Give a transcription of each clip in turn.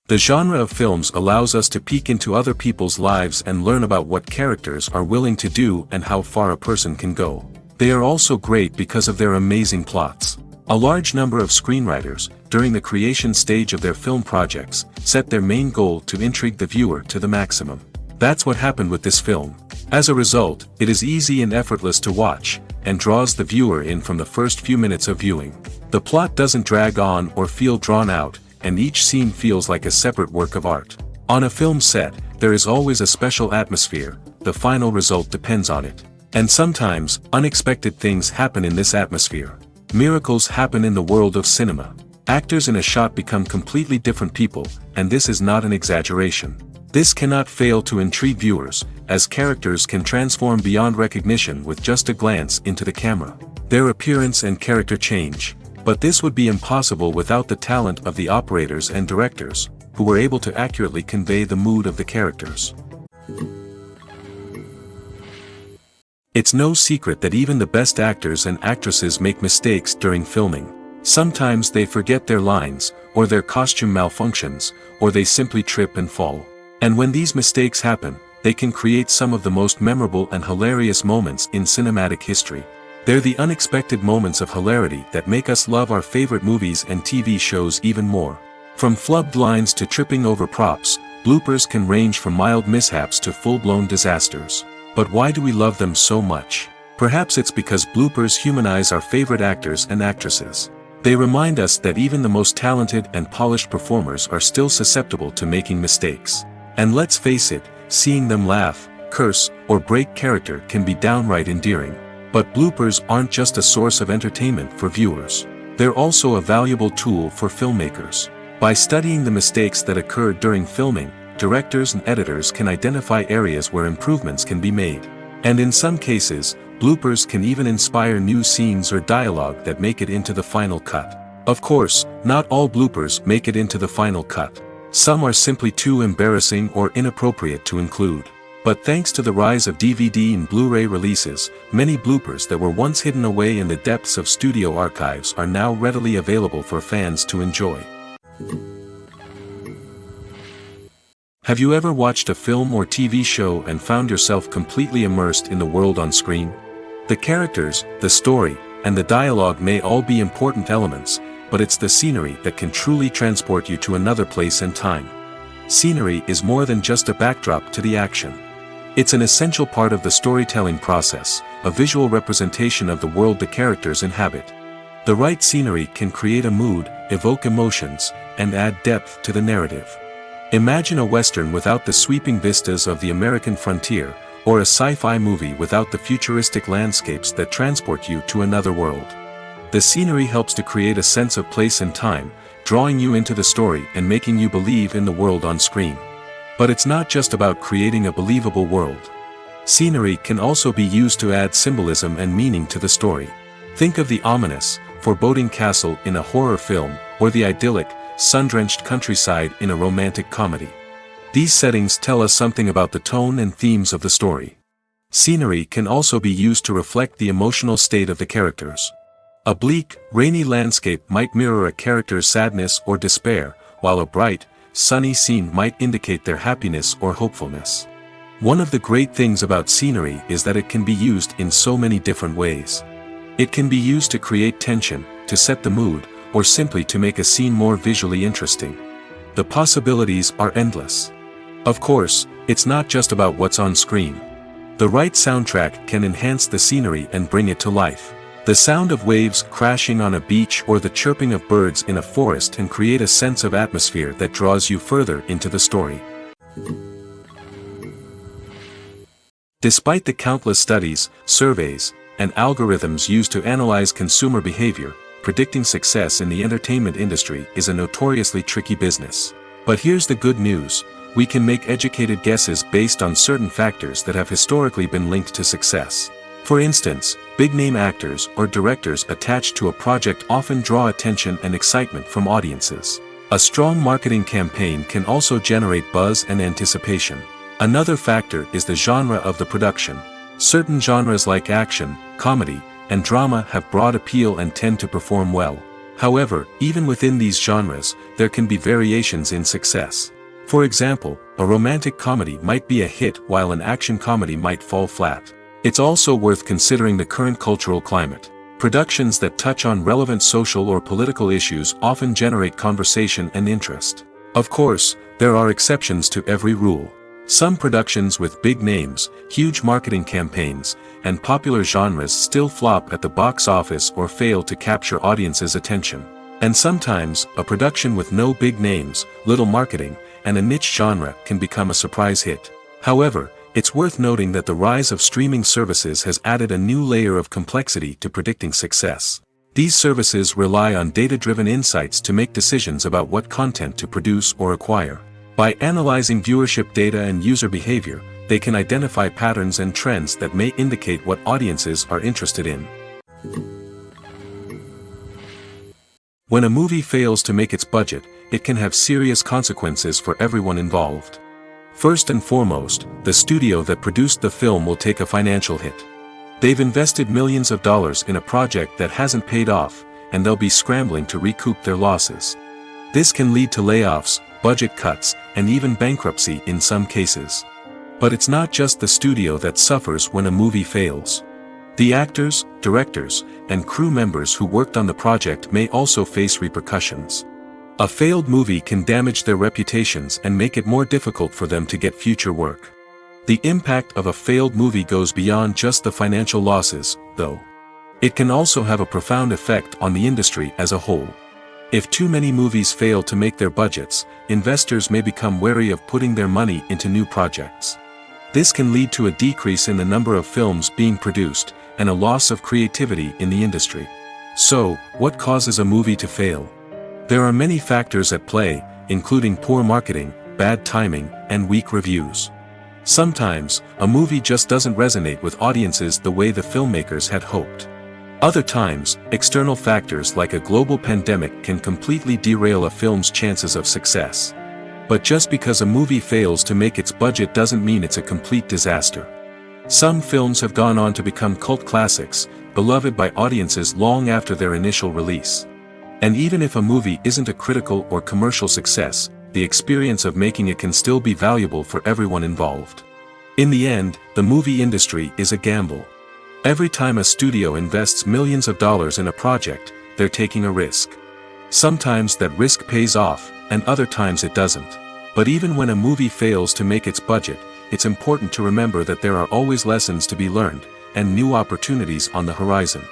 The genre of films allows us to peek into other people's lives and learn about what characters are willing to do and how far a person can go. They are also great because of their amazing plots. A large number of screenwriters, during the creation stage of their film projects, set their main goal to intrigue the viewer to the maximum. That's what happened with this film. As a result, it is easy and effortless to watch, and draws the viewer in from the first few minutes of viewing. The plot doesn't drag on or feel drawn out, and each scene feels like a separate work of art. On a film set, there is always a special atmosphere, the final result depends on it. And sometimes, unexpected things happen in this atmosphere. Miracles happen in the world of cinema. Actors in a shot become completely different people, and this is not an exaggeration. This cannot fail to intrigue viewers, as characters can transform beyond recognition with just a glance into the camera. Their appearance and character change. But this would be impossible without the talent of the operators and directors, who were able to accurately convey the mood of the characters. It's no secret that even the best actors and actresses make mistakes during filming. Sometimes they forget their lines, or their costume malfunctions, or they simply trip and fall. And when these mistakes happen, they can create some of the most memorable and hilarious moments in cinematic history. They're the unexpected moments of hilarity that make us love our favorite movies and TV shows even more. From flubbed lines to tripping over props, bloopers can range from mild mishaps to full-blown disasters. But why do we love them so much? Perhaps it's because bloopers humanize our favorite actors and actresses. They remind us that even the most talented and polished performers are still susceptible to making mistakes. And let's face it, seeing them laugh, curse, or break character can be downright endearing. But bloopers aren't just a source of entertainment for viewers. They're also a valuable tool for filmmakers. By studying the mistakes that occurred during filming, directors and editors can identify areas where improvements can be made. And in some cases, bloopers can even inspire new scenes or dialogue that make it into the final cut. Of course, not all bloopers make it into the final cut. Some are simply too embarrassing or inappropriate to include. But thanks to the rise of DVD and Blu-ray releases, many bloopers that were once hidden away in the depths of studio archives are now readily available for fans to enjoy. Have you ever watched a film or TV show and found yourself completely immersed in the world on screen? The characters, the story, and the dialogue may all be important elements, but it's the scenery that can truly transport you to another place and time. Scenery is more than just a backdrop to the action. It's an essential part of the storytelling process, a visual representation of the world the characters inhabit. The right scenery can create a mood, evoke emotions, and add depth to the narrative. Imagine a Western without the sweeping vistas of the American frontier, or a sci-fi movie without the futuristic landscapes that transport you to another world. The scenery helps to create a sense of place and time, drawing you into the story and making you believe in the world on screen. But it's not just about creating a believable world. Scenery can also be used to add symbolism and meaning to the story. Think of the ominous, foreboding castle in a horror film, or the idyllic, sun-drenched countryside in a romantic comedy. These settings tell us something about the tone and themes of the story. Scenery can also be used to reflect the emotional state of the characters. A bleak, rainy landscape might mirror a character's sadness or despair, while a bright, sunny scene might indicate their happiness or hopefulness. One of the great things about scenery is that it can be used in so many different ways. It can be used to create tension, to set the mood, or simply to make a scene more visually interesting. The possibilities are endless. Of course, it's not just about what's on screen. The right soundtrack can enhance the scenery and bring it to life. The sound of waves crashing on a beach or the chirping of birds in a forest can create a sense of atmosphere that draws you further into the story. Despite the countless studies, surveys, and algorithms used to analyze consumer behavior, predicting success in the entertainment industry is a notoriously tricky business. But here's the good news: we can make educated guesses based on certain factors that have historically been linked to success. For instance, big-name actors or directors attached to a project often draw attention and excitement from audiences. A strong marketing campaign can also generate buzz and anticipation. Another factor is the genre of the production. Certain genres like action, comedy, and drama have broad appeal and tend to perform well. However, even within these genres, there can be variations in success. For example, a romantic comedy might be a hit while an action comedy might fall flat. It's also worth considering the current cultural climate. Productions that touch on relevant social or political issues often generate conversation and interest. Of course, there are exceptions to every rule. Some productions with big names, huge marketing campaigns, and popular genres still flop at the box office or fail to capture audiences' attention. And sometimes, a production with no big names, little marketing, and a niche genre can become a surprise hit. However, it's worth noting that the rise of streaming services has added a new layer of complexity to predicting success. These services rely on data-driven insights to make decisions about what content to produce or acquire. By analyzing viewership data and user behavior, they can identify patterns and trends that may indicate what audiences are interested in. When a movie fails to make its budget, it can have serious consequences for everyone involved. First and foremost, the studio that produced the film will take a financial hit. They've invested millions of dollars in a project that hasn't paid off, and they'll be scrambling to recoup their losses. This can lead to layoffs, budget cuts, and even bankruptcy in some cases. But it's not just the studio that suffers when a movie fails. The actors, directors, and crew members who worked on the project may also face repercussions. A failed movie can damage their reputations and make it more difficult for them to get future work. The impact of a failed movie goes beyond just the financial losses, though. It can also have a profound effect on the industry as a whole. If too many movies fail to make their budgets, investors may become wary of putting their money into new projects. This can lead to a decrease in the number of films being produced, and a loss of creativity in the industry. So, what causes a movie to fail? There are many factors at play, including poor marketing, bad timing, and weak reviews. Sometimes, a movie just doesn't resonate with audiences the way the filmmakers had hoped. Other times, external factors like a global pandemic can completely derail a film's chances of success. But just because a movie fails to make its budget doesn't mean it's a complete disaster. Some films have gone on to become cult classics, beloved by audiences long after their initial release. And even if a movie isn't a critical or commercial success, the experience of making it can still be valuable for everyone involved. In the end, the movie industry is a gamble. Every time a studio invests millions of dollars in a project, they're taking a risk. Sometimes that risk pays off, and other times it doesn't. But even when a movie fails to make its budget, it's important to remember that there are always lessons to be learned, and new opportunities on the horizon.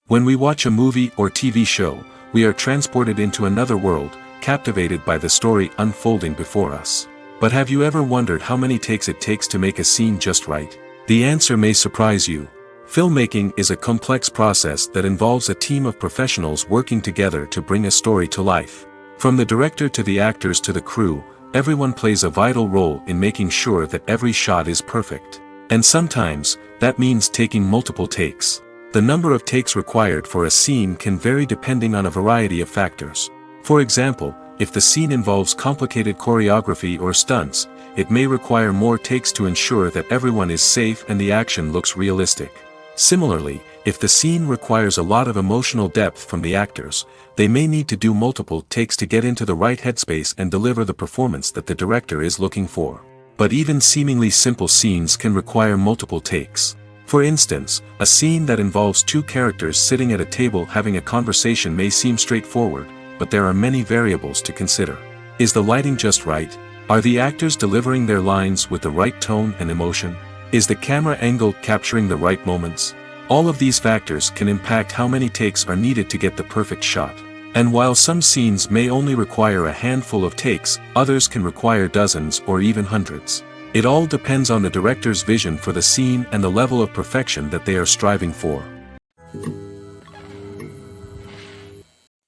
When we watch a movie or TV show, we are transported into another world, captivated by the story unfolding before us. But have you ever wondered how many takes it takes to make a scene just right? The answer may surprise you. Filmmaking is a complex process that involves a team of professionals working together to bring a story to life. From the director to the actors to the crew, everyone plays a vital role in making sure that every shot is perfect. And sometimes, that means taking multiple takes. The number of takes required for a scene can vary depending on a variety of factors. For example, if the scene involves complicated choreography or stunts, it may require more takes to ensure that everyone is safe and the action looks realistic. Similarly, if the scene requires a lot of emotional depth from the actors, they may need to do multiple takes to get into the right headspace and deliver the performance that the director is looking for. But even seemingly simple scenes can require multiple takes. For instance, a scene that involves two characters sitting at a table having a conversation may seem straightforward, but there are many variables to consider. Is the lighting just right? Are the actors delivering their lines with the right tone and emotion? Is the camera angle capturing the right moments? All of these factors can impact how many takes are needed to get the perfect shot. And while some scenes may only require a handful of takes, others can require dozens or even hundreds. It all depends on the director's vision for the scene and the level of perfection that they are striving for.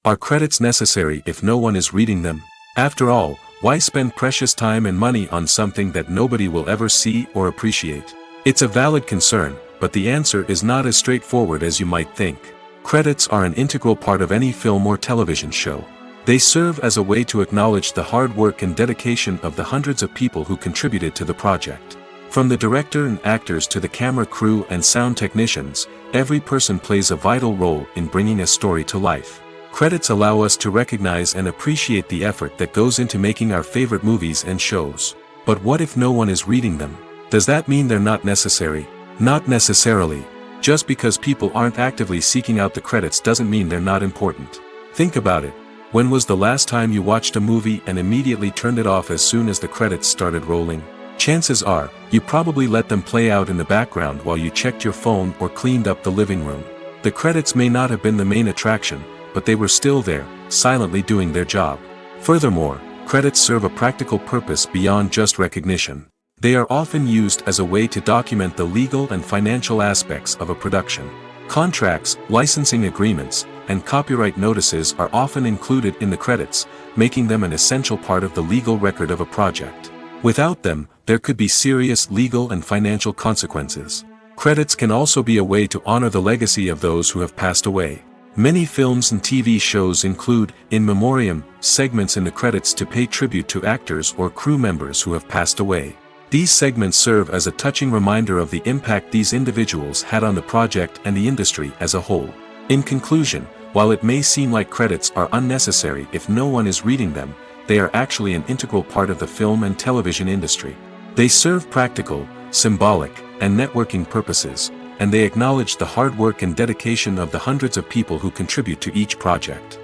Are credits necessary if no one is reading them? After all, why spend precious time and money on something that nobody will ever see or appreciate? It's a valid concern, but the answer is not as straightforward as you might think. Credits are an integral part of any film or television show. They serve as a way to acknowledge the hard work and dedication of the hundreds of people who contributed to the project. From the director and actors to the camera crew and sound technicians, every person plays a vital role in bringing a story to life. Credits allow us to recognize and appreciate the effort that goes into making our favorite movies and shows. But what if no one is reading them? Does that mean they're not necessary? Not necessarily. Just because people aren't actively seeking out the credits doesn't mean they're not important. Think about it. When was the last time you watched a movie and immediately turned it off as soon as the credits started rolling? Chances are, you probably let them play out in the background while you checked your phone or cleaned up the living room. The credits may not have been the main attraction, but they were still there, silently doing their job. Furthermore, credits serve a practical purpose beyond just recognition. They are often used as a way to document the legal and financial aspects of a production. Contracts, licensing agreements, and copyright notices are often included in the credits, making them an essential part of the legal record of a project. Without them, there could be serious legal and financial consequences. Credits can also be a way to honor the legacy of those who have passed away. Many films and TV shows include, in memoriam, segments in the credits to pay tribute to actors or crew members who have passed away. These segments serve as a touching reminder of the impact these individuals had on the project and the industry as a whole. In conclusion, while it may seem like credits are unnecessary if no one is reading them, they are actually an integral part of the film and television industry. They serve practical, symbolic, and networking purposes, and they acknowledge the hard work and dedication of the hundreds of people who contribute to each project.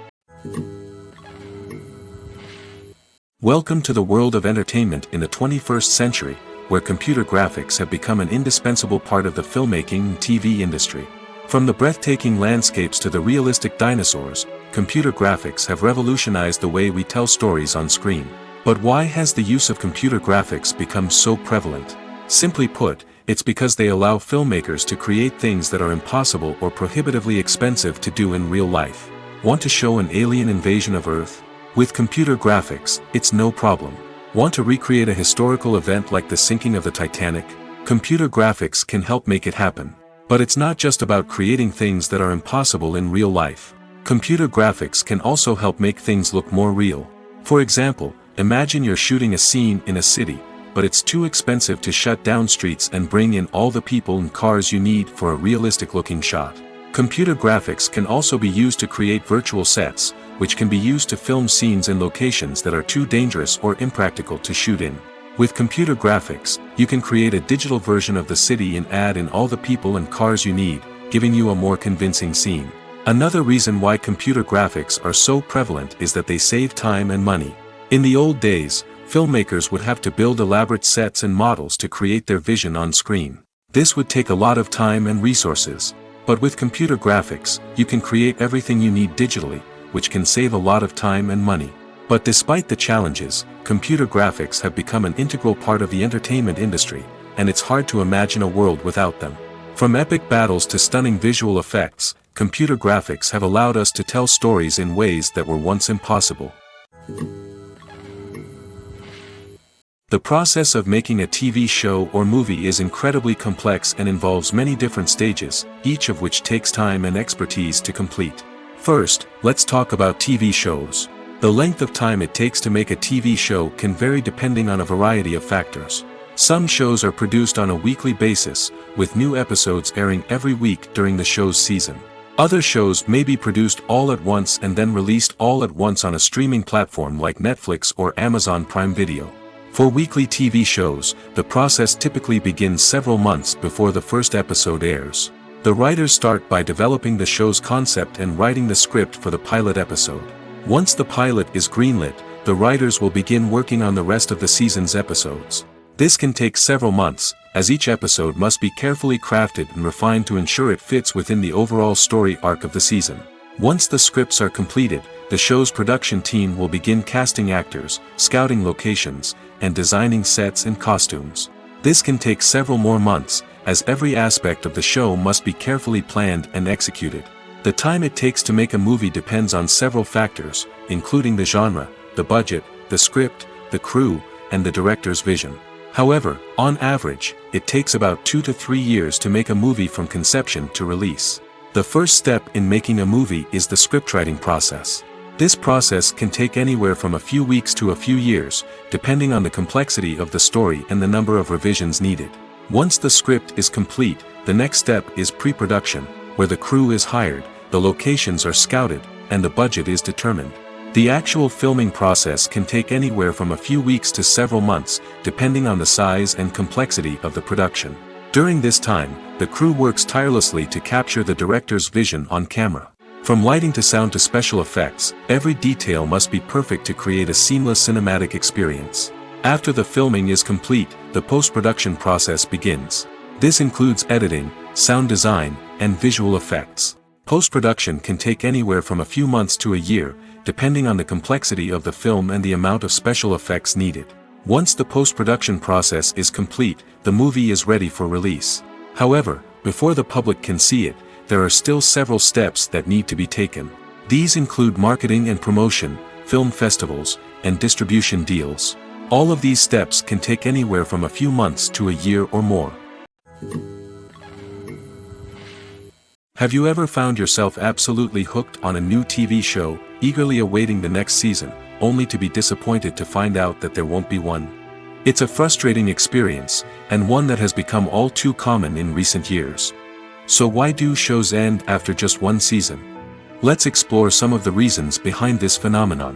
Welcome to the world of entertainment in the 21st century, where computer graphics have become an indispensable part of the filmmaking and TV industry. From the breathtaking landscapes to the realistic dinosaurs, computer graphics have revolutionized the way we tell stories on screen. But why has the use of computer graphics become so prevalent? Simply put, it's because they allow filmmakers to create things that are impossible or prohibitively expensive to do in real life. Want to show an alien invasion of Earth? With computer graphics, it's no problem. Want to recreate a historical event like the sinking of the Titanic? Computer graphics can help make it happen. But it's not just about creating things that are impossible in real life. Computer graphics can also help make things look more real. For example, imagine you're shooting a scene in a city, but it's too expensive to shut down streets and bring in all the people and cars you need for a realistic-looking shot. Computer graphics can also be used to create virtual sets, which can be used to film scenes in locations that are too dangerous or impractical to shoot in. With computer graphics, you can create a digital version of the city and add in all the people and cars you need, giving you a more convincing scene. Another reason why computer graphics are so prevalent is that they save time and money. In the old days, filmmakers would have to build elaborate sets and models to create their vision on screen. This would take a lot of time and resources. But with computer graphics, you can create everything you need digitally, which can save a lot of time and money. But despite the challenges, computer graphics have become an integral part of the entertainment industry, and it's hard to imagine a world without them. From epic battles to stunning visual effects, computer graphics have allowed us to tell stories in ways that were once impossible. The process of making a TV show or movie is incredibly complex and involves many different stages, each of which takes time and expertise to complete. First, let's talk about TV shows. The length of time it takes to make a TV show can vary depending on a variety of factors. Some shows are produced on a weekly basis, with new episodes airing every week during the show's season. Other shows may be produced all at once and then released all at once on a streaming platform like Netflix or Amazon Prime Video. For weekly TV shows, the process typically begins several months before the first episode airs. The writers start by developing the show's concept and writing the script for the pilot episode. Once the pilot is greenlit, the writers will begin working on the rest of the season's episodes. This can take several months, as each episode must be carefully crafted and refined to ensure it fits within the overall story arc of the season. Once the scripts are completed, the show's production team will begin casting actors, scouting locations, and designing sets and costumes. This can take several more months, as every aspect of the show must be carefully planned and executed. The time it takes to make a movie depends on several factors, including the genre, the budget, the script, the crew, and the director's vision. However, on average, it takes about 2 to 3 years to make a movie from conception to release. The first step in making a movie is the scriptwriting process. This process can take anywhere from a few weeks to a few years, depending on the complexity of the story and the number of revisions needed. Once the script is complete, the next step is pre-production, where the crew is hired, the locations are scouted, and the budget is determined. The actual filming process can take anywhere from a few weeks to several months, depending on the size and complexity of the production. During this time, the crew works tirelessly to capture the director's vision on camera. From lighting to sound to special effects, every detail must be perfect to create a seamless cinematic experience. After the filming is complete, the post-production process begins. This includes editing, sound design, and visual effects. Post-production can take anywhere from a few months to a year, depending on the complexity of the film and the amount of special effects needed. Once the post-production process is complete, the movie is ready for release. However, before the public can see it, there are still several steps that need to be taken. These include marketing and promotion, film festivals, and distribution deals. All of these steps can take anywhere from a few months to a year or more. Have you ever found yourself absolutely hooked on a new TV show, eagerly awaiting the next season, only to be disappointed to find out that there won't be one? It's a frustrating experience, and one that has become all too common in recent years. So why do shows end after just one season? Let's explore some of the reasons behind this phenomenon.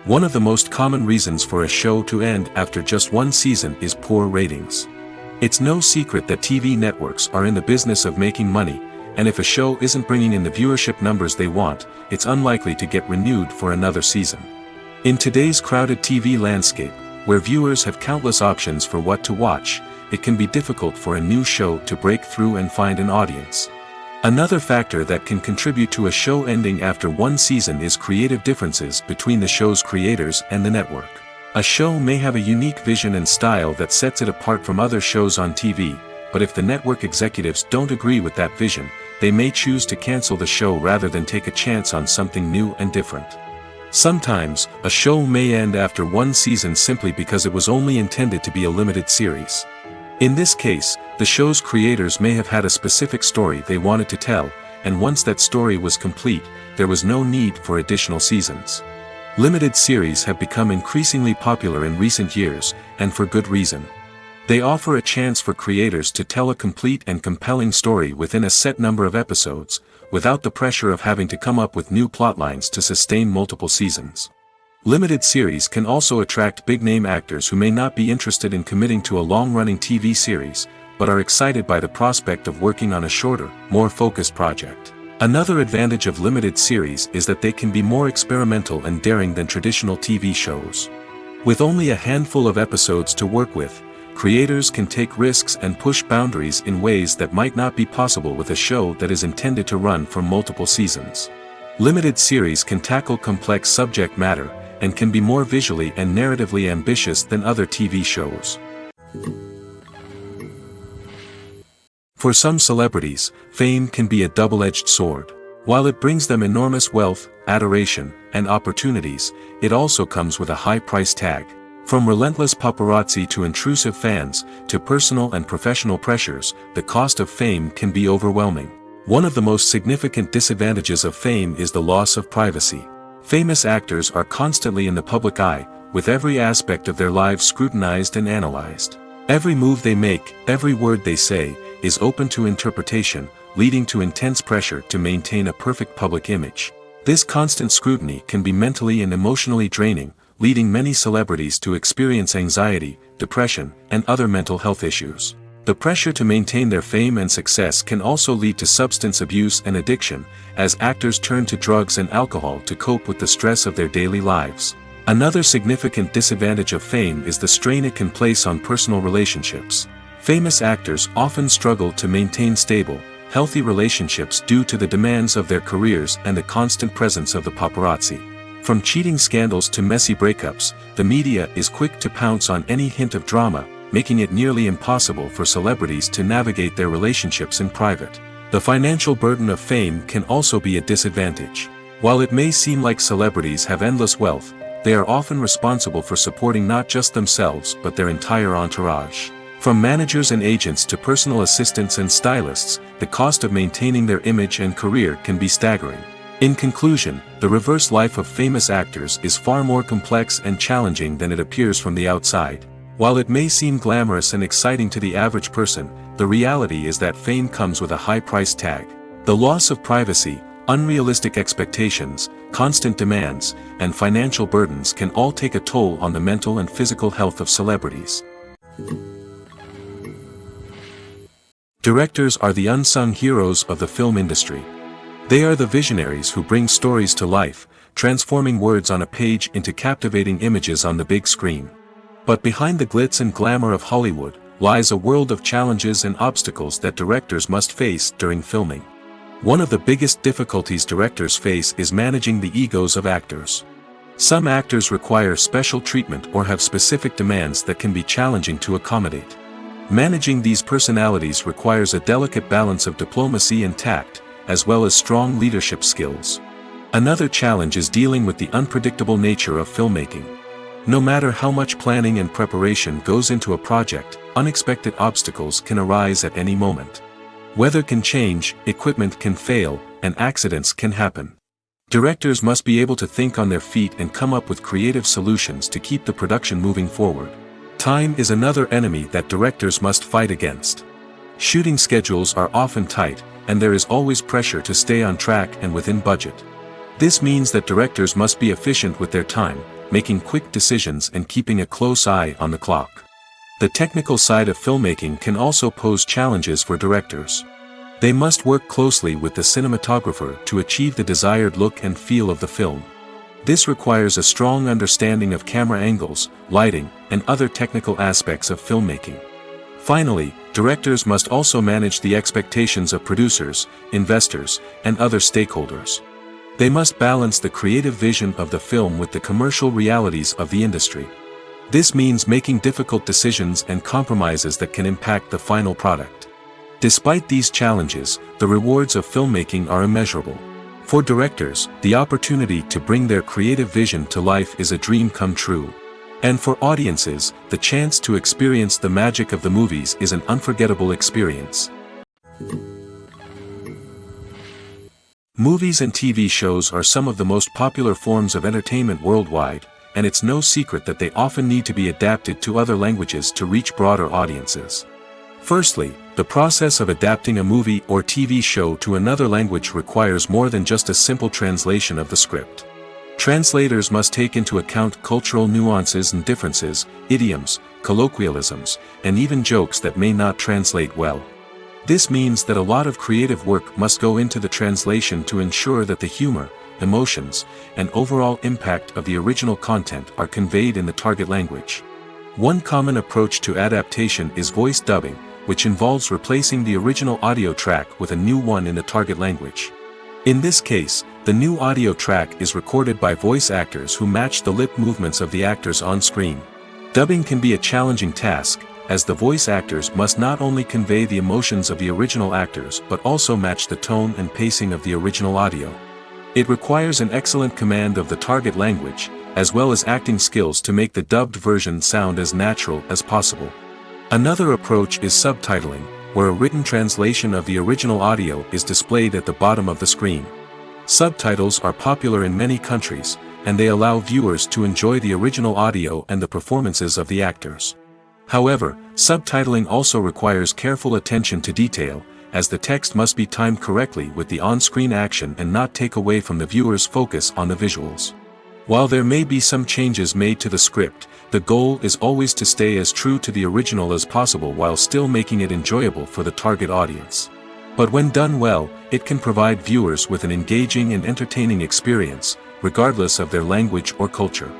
One of the most common reasons for a show to end after just one season is poor ratings. It's no secret that TV networks are in the business of making money, and if a show isn't bringing in the viewership numbers they want, it's unlikely to get renewed for another season. In today's crowded TV landscape, where viewers have countless options for what to watch, it can be difficult for a new show to break through and find an audience. Another factor that can contribute to a show ending after one season is creative differences between the show's creators and the network. A show may have a unique vision and style that sets it apart from other shows on TV, but if the network executives don't agree with that vision, they may choose to cancel the show rather than take a chance on something new and different. Sometimes, a show may end after one season simply because it was only intended to be a limited series. In this case, the show's creators may have had a specific story they wanted to tell, and once that story was complete, there was no need for additional seasons. Limited series have become increasingly popular in recent years, and for good reason. They offer a chance for creators to tell a complete and compelling story within a set number of episodes, without the pressure of having to come up with new plotlines to sustain multiple seasons. Limited series can also attract big-name actors who may not be interested in committing to a long-running TV series, but are excited by the prospect of working on a shorter, more focused project. Another advantage of limited series is that they can be more experimental and daring than traditional TV shows. With only a handful of episodes to work with, creators can take risks and push boundaries in ways that might not be possible with a show that is intended to run for multiple seasons. Limited series can tackle complex subject matter, and can be more visually and narratively ambitious than other TV shows. For some celebrities, fame can be a double-edged sword. While it brings them enormous wealth, adoration, and opportunities, it also comes with a high price tag. From relentless paparazzi to intrusive fans, to personal and professional pressures, the cost of fame can be overwhelming. One of the most significant disadvantages of fame is the loss of privacy. Famous actors are constantly in the public eye, with every aspect of their lives scrutinized and analyzed. Every move they make, every word they say, is open to interpretation, leading to intense pressure to maintain a perfect public image. This constant scrutiny can be mentally and emotionally draining, leading many celebrities to experience anxiety, depression, and other mental health issues. The pressure to maintain their fame and success can also lead to substance abuse and addiction, as actors turn to drugs and alcohol to cope with the stress of their daily lives. Another significant disadvantage of fame is the strain it can place on personal relationships. Famous actors often struggle to maintain stable, healthy relationships due to the demands of their careers and the constant presence of the paparazzi. From cheating scandals to messy breakups, the media is quick to pounce on any hint of drama, making it nearly impossible for celebrities to navigate their relationships in private. The financial burden of fame can also be a disadvantage. While it may seem like celebrities have endless wealth, they are often responsible for supporting not just themselves but their entire entourage. From managers and agents to personal assistants and stylists, the cost of maintaining their image and career can be staggering. In conclusion, the reverse life of famous actors is far more complex and challenging than it appears from the outside. While it may seem glamorous and exciting to the average person, the reality is that fame comes with a high price tag. The loss of privacy, unrealistic expectations, constant demands, and financial burdens can all take a toll on the mental and physical health of celebrities. Directors are the unsung heroes of the film industry. They are the visionaries who bring stories to life, transforming words on a page into captivating images on the big screen. But behind the glitz and glamour of Hollywood, lies a world of challenges and obstacles that directors must face during filming. One of the biggest difficulties directors face is managing the egos of actors. Some actors require special treatment or have specific demands that can be challenging to accommodate. Managing these personalities requires a delicate balance of diplomacy and tact, as well as strong leadership skills. Another challenge is dealing with the unpredictable nature of filmmaking. No matter how much planning and preparation goes into a project, unexpected obstacles can arise at any moment. Weather can change, equipment can fail, and accidents can happen. Directors must be able to think on their feet and come up with creative solutions to keep the production moving forward. Time is another enemy that directors must fight against. Shooting schedules are often tight, and there is always pressure to stay on track and within budget. This means that directors must be efficient with their time, making quick decisions and keeping a close eye on the clock. The technical side of filmmaking can also pose challenges for directors. They must work closely with the cinematographer to achieve the desired look and feel of the film. This requires a strong understanding of camera angles, lighting, and other technical aspects of filmmaking. Finally, directors must also manage the expectations of producers, investors, and other stakeholders. They must balance the creative vision of the film with the commercial realities of the industry. This means making difficult decisions and compromises that can impact the final product. Despite these challenges, the rewards of filmmaking are immeasurable. For directors, the opportunity to bring their creative vision to life is a dream come true. And for audiences, the chance to experience the magic of the movies is an unforgettable experience. Movies and TV shows are some of the most popular forms of entertainment worldwide, and it's no secret that they often need to be adapted to other languages to reach broader audiences. Firstly, the process of adapting a movie or TV show to another language requires more than just a simple translation of the script. Translators must take into account cultural nuances and differences, idioms, colloquialisms, and even jokes that may not translate well. This means that a lot of creative work must go into the translation to ensure that the humor, emotions, and overall impact of the original content are conveyed in the target language. One common approach to adaptation is voice dubbing, which involves replacing the original audio track with a new one in the target language. In this case, the new audio track is recorded by voice actors who match the lip movements of the actors on screen. Dubbing can be a challenging task, as the voice actors must not only convey the emotions of the original actors but also match the tone and pacing of the original audio. It requires an excellent command of the target language, as well as acting skills to make the dubbed version sound as natural as possible. Another approach is subtitling, where a written translation of the original audio is displayed at the bottom of the screen. Subtitles are popular in many countries, and they allow viewers to enjoy the original audio and the performances of the actors. However, subtitling also requires careful attention to detail, as the text must be timed correctly with the on-screen action and not take away from the viewer's focus on the visuals. While there may be some changes made to the script, the goal is always to stay as true to the original as possible while still making it enjoyable for the target audience. But when done well, it can provide viewers with an engaging and entertaining experience, regardless of their language or culture.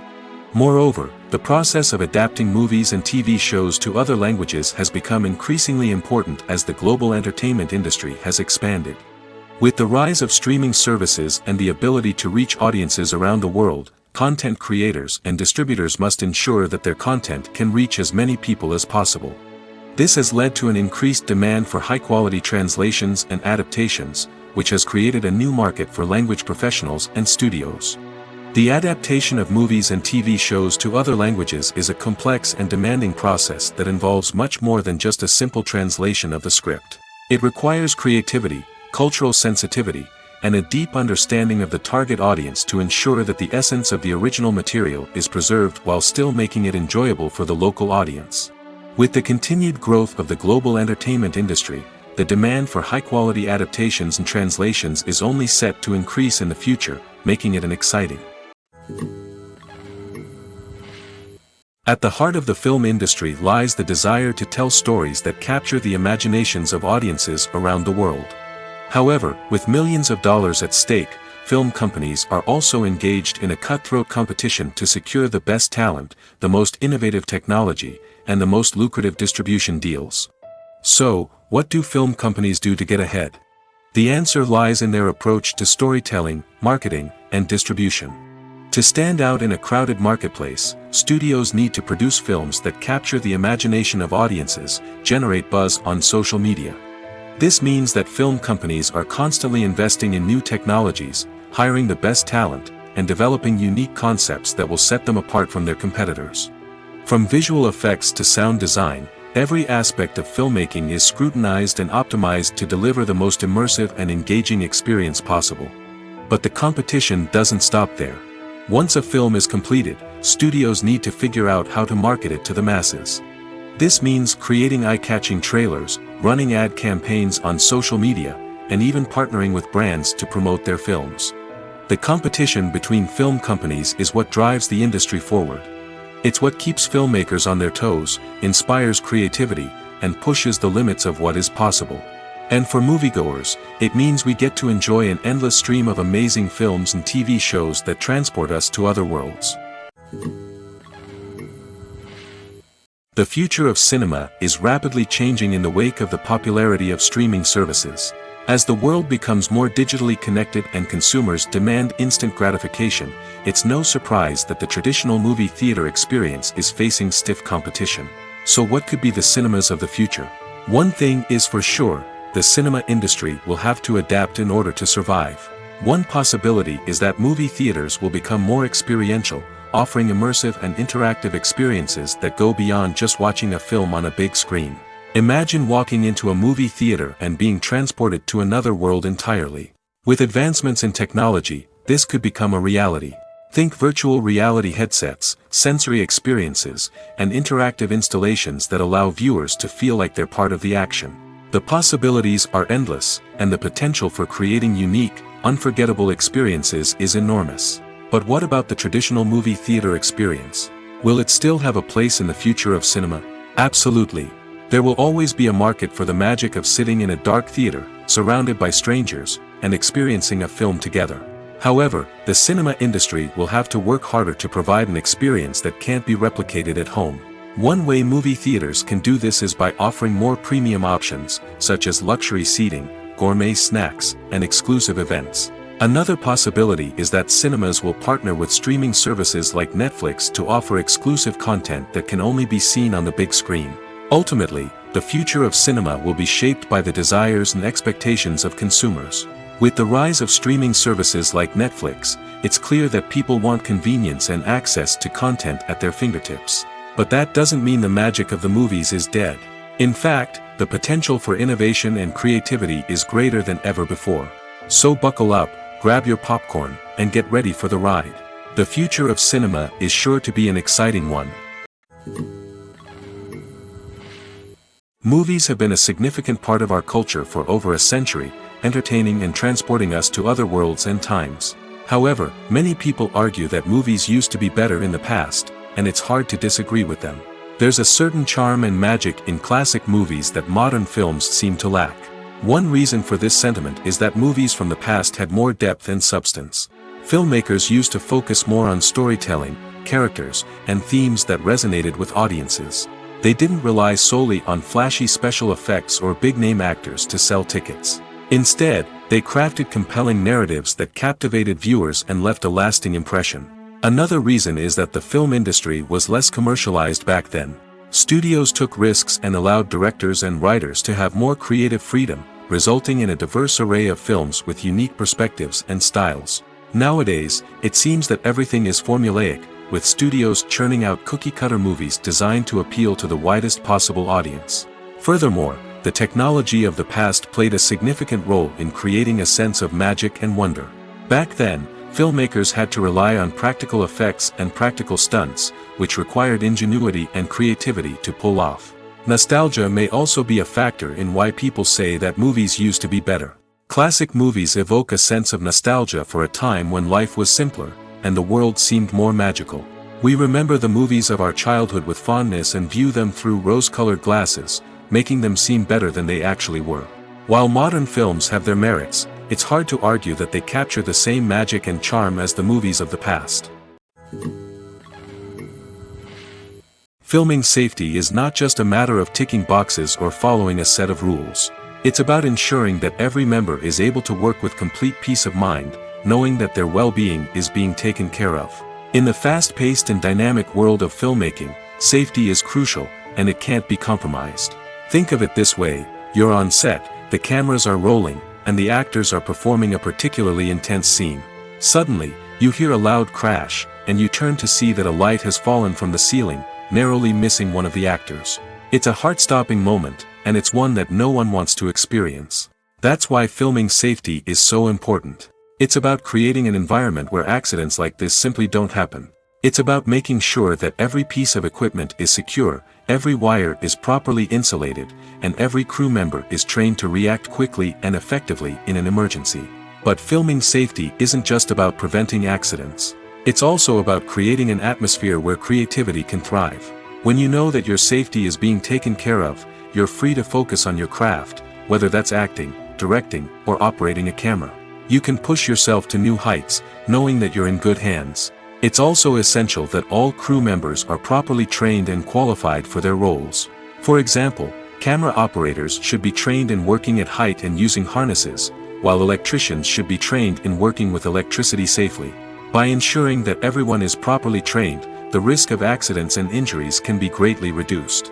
Moreover, the process of adapting movies and TV shows to other languages has become increasingly important as the global entertainment industry has expanded. With the rise of streaming services and the ability to reach audiences around the world, content creators and distributors must ensure that their content can reach as many people as possible. This has led to an increased demand for high-quality translations and adaptations, which has created a new market for language professionals and studios. The adaptation of movies and TV shows to other languages is a complex and demanding process that involves much more than just a simple translation of the script. It requires creativity, cultural sensitivity, and a deep understanding of the target audience to ensure that the essence of the original material is preserved while still making it enjoyable for the local audience. With the continued growth of the global entertainment industry, the demand for high-quality adaptations and translations is only set to increase in the future, making it an exciting. At the heart of the film industry lies the desire to tell stories that capture the imaginations of audiences around the world. However, with millions of dollars at stake, film companies are also engaged in a cutthroat competition to secure the best talent, the most innovative technology, and the most lucrative distribution deals. So, what do film companies do to get ahead? The answer lies in their approach to storytelling, marketing, and distribution. To stand out in a crowded marketplace, studios need to produce films that capture the imagination of audiences, generate buzz on social media. This means that film companies are constantly investing in new technologies, hiring the best talent, and developing unique concepts that will set them apart from their competitors. From visual effects to sound design, every aspect of filmmaking is scrutinized and optimized to deliver the most immersive and engaging experience possible. But the competition doesn't stop there. Once a film is completed, studios need to figure out how to market it to the masses. This means creating eye-catching trailers, running ad campaigns on social media, and even partnering with brands to promote their films. The competition between film companies is what drives the industry forward. It's what keeps filmmakers on their toes, inspires creativity, and pushes the limits of what is possible. And for moviegoers, it means we get to enjoy an endless stream of amazing films and TV shows that transport us to other worlds. The future of cinema is rapidly changing in the wake of the popularity of streaming services. As the world becomes more digitally connected and consumers demand instant gratification, it's no surprise that the traditional movie theater experience is facing stiff competition. So what could be the cinemas of the future? One thing is for sure, the cinema industry will have to adapt in order to survive. One possibility is that movie theaters will become more experiential, offering immersive and interactive experiences that go beyond just watching a film on a big screen. Imagine walking into a movie theater and being transported to another world entirely. With advancements in technology, this could become a reality. Think virtual reality headsets, sensory experiences, and interactive installations that allow viewers to feel like they're part of the action. The possibilities are endless, and the potential for creating unique, unforgettable experiences is enormous. But what about the traditional movie theater experience? Will it still have a place in the future of cinema? Absolutely. There will always be a market for the magic of sitting in a dark theater, surrounded by strangers, and experiencing a film together. However, the cinema industry will have to work harder to provide an experience that can't be replicated at home. One way movie theaters can do this is by offering more premium options, such as luxury seating, gourmet snacks, and exclusive events. Another possibility is that cinemas will partner with streaming services like Netflix to offer exclusive content that can only be seen on the big screen. Ultimately, the future of cinema will be shaped by the desires and expectations of consumers. With the rise of streaming services like Netflix, it's clear that people want convenience and access to content at their fingertips. But that doesn't mean the magic of the movies is dead. In fact, the potential for innovation and creativity is greater than ever before. So buckle up, grab your popcorn, and get ready for the ride. The future of cinema is sure to be an exciting one. Movies have been a significant part of our culture for over a century, entertaining and transporting us to other worlds and times. However, many people argue that movies used to be better in the past, and it's hard to disagree with them. There's a certain charm and magic in classic movies that modern films seem to lack. One reason for this sentiment is that movies from the past had more depth and substance. Filmmakers used to focus more on storytelling, characters, and themes that resonated with audiences. They didn't rely solely on flashy special effects or big-name actors to sell tickets. Instead, they crafted compelling narratives that captivated viewers and left a lasting impression. Another reason is that the film industry was less commercialized back then. Studios took risks and allowed directors and writers to have more creative freedom, resulting in a diverse array of films with unique perspectives and styles. Nowadays, it seems that everything is formulaic, with studios churning out cookie-cutter movies designed to appeal to the widest possible audience. Furthermore, the the technology of the past played a significant role in creating a sense of magic and wonder. Back then, filmmakers had to rely on practical effects and practical stunts, which required ingenuity and creativity to pull off. Nostalgia may also be a factor in why people say that movies used to be better. Classic movies evoke a sense of nostalgia for a time when life was simpler, and the world seemed more magical. We remember the movies of our childhood with fondness and view them through rose-colored glasses, making them seem better than they actually were. While modern films have their merits, it's hard to argue that they capture the same magic and charm as the movies of the past. Filming safety is not just a matter of ticking boxes or following a set of rules. It's about ensuring that every member is able to work with complete peace of mind, knowing that their well-being is being taken care of. In the fast-paced and dynamic world of filmmaking, safety is crucial, and it can't be compromised. Think of it this way: you're on set, the cameras are rolling, and the actors are performing a particularly intense scene. Suddenly, you hear a loud crash, and you turn to see that a light has fallen from the ceiling, narrowly missing one of the actors. It's a heart-stopping moment, and it's one that no one wants to experience. That's why filming safety is so important. It's about creating an environment where accidents like this simply don't happen. It's about making sure that every piece of equipment is secure, every wire is properly insulated, and every crew member is trained to react quickly and effectively in an emergency. But filming safety isn't just about preventing accidents. It's also about creating an atmosphere where creativity can thrive. When you know that your safety is being taken care of, you're free to focus on your craft, whether that's acting, directing, or operating a camera. You can push yourself to new heights, knowing that you're in good hands. It's also essential that all crew members are properly trained and qualified for their roles. For example, camera operators should be trained in working at height and using harnesses, while electricians should be trained in working with electricity safely. By ensuring that everyone is properly trained, the risk of accidents and injuries can be greatly reduced.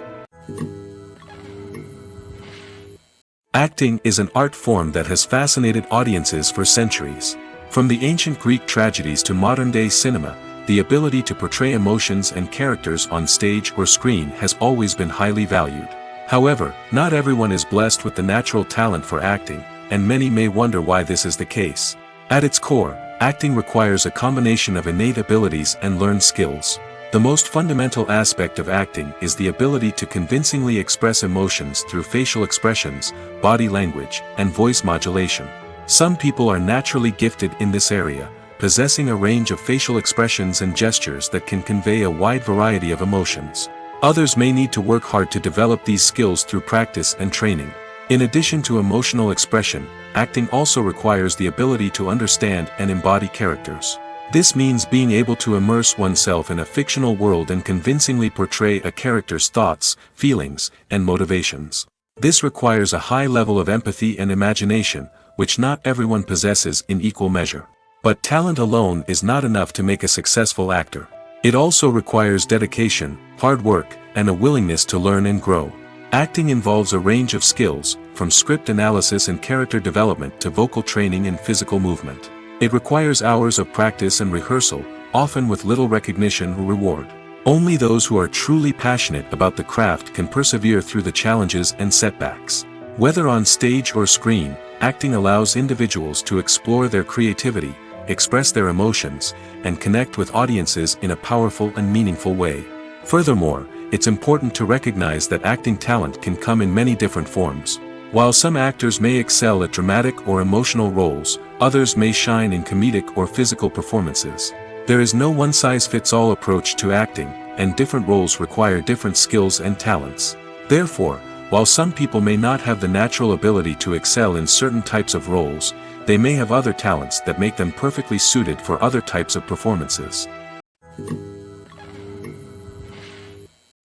Acting is an art form that has fascinated audiences for centuries. From the ancient Greek tragedies to modern-day cinema, the ability to portray emotions and characters on stage or screen has always been highly valued. However, not everyone is blessed with the natural talent for acting, and many may wonder why this is the case. At its core, acting requires a combination of innate abilities and learned skills. The most fundamental aspect of acting is the ability to convincingly express emotions through facial expressions, body language, and voice modulation. Some people are naturally gifted in this area, possessing a range of facial expressions and gestures that can convey a wide variety of emotions. Others may need to work hard to develop these skills through practice and training. In addition to emotional expression, acting also requires the ability to understand and embody characters. This means being able to immerse oneself in a fictional world and convincingly portray a character's thoughts, feelings, and motivations. This requires a high level of empathy and imagination, which not everyone possesses in equal measure. But talent alone is not enough to make a successful actor. It also requires dedication, hard work, and a willingness to learn and grow. Acting involves a range of skills, from script analysis and character development to vocal training and physical movement. It requires hours of practice and rehearsal, often with little recognition or reward. Only those who are truly passionate about the craft can persevere through the challenges and setbacks. Whether on stage or screen, acting allows individuals to explore their creativity, express their emotions, and connect with audiences in a powerful and meaningful way. Furthermore, it's important to recognize that acting talent can come in many different forms. While some actors may excel at dramatic or emotional roles, others may shine in comedic or physical performances. There is no one-size-fits-all approach to acting, and different roles require different skills and talents. Therefore, while some people may not have the natural ability to excel in certain types of roles, they may have other talents that make them perfectly suited for other types of performances.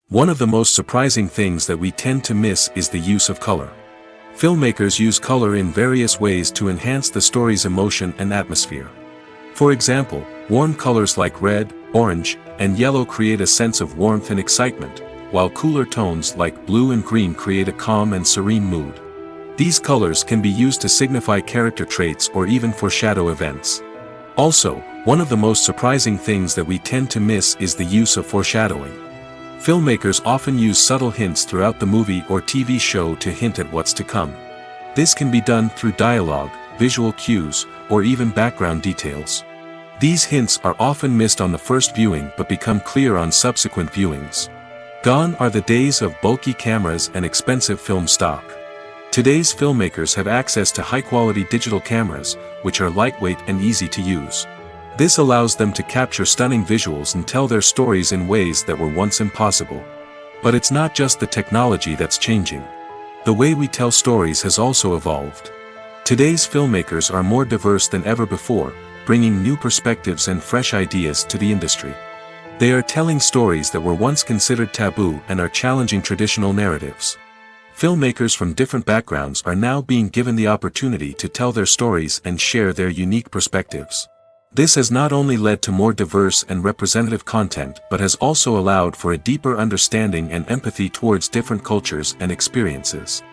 One of the most surprising things that we tend to miss is the use of color. Filmmakers use color in various ways to enhance the story's emotion and atmosphere. For example, warm colors like red, orange, and yellow create a sense of warmth and excitement, while cooler tones like blue and green create a calm and serene mood. These colors can be used to signify character traits or even foreshadow events. Also, one of the most surprising things that we tend to miss is the use of foreshadowing. Filmmakers often use subtle hints throughout the movie or TV show to hint at what's to come. This can be done through dialogue, visual cues, or even background details. These hints are often missed on the first viewing but become clear on subsequent viewings. Gone are the days of bulky cameras and expensive film stock. Today's filmmakers have access to high-quality digital cameras, which are lightweight and easy to use. This allows them to capture stunning visuals and tell their stories in ways that were once impossible. But it's not just the technology that's changing. The way we tell stories has also evolved. Today's filmmakers are more diverse than ever before, bringing new perspectives and fresh ideas to the industry. They are telling stories that were once considered taboo and are challenging traditional narratives. Filmmakers from different backgrounds are now being given the opportunity to tell their stories and share their unique perspectives. This has not only led to more diverse and representative content but has also allowed for a deeper understanding and empathy towards different cultures and experiences.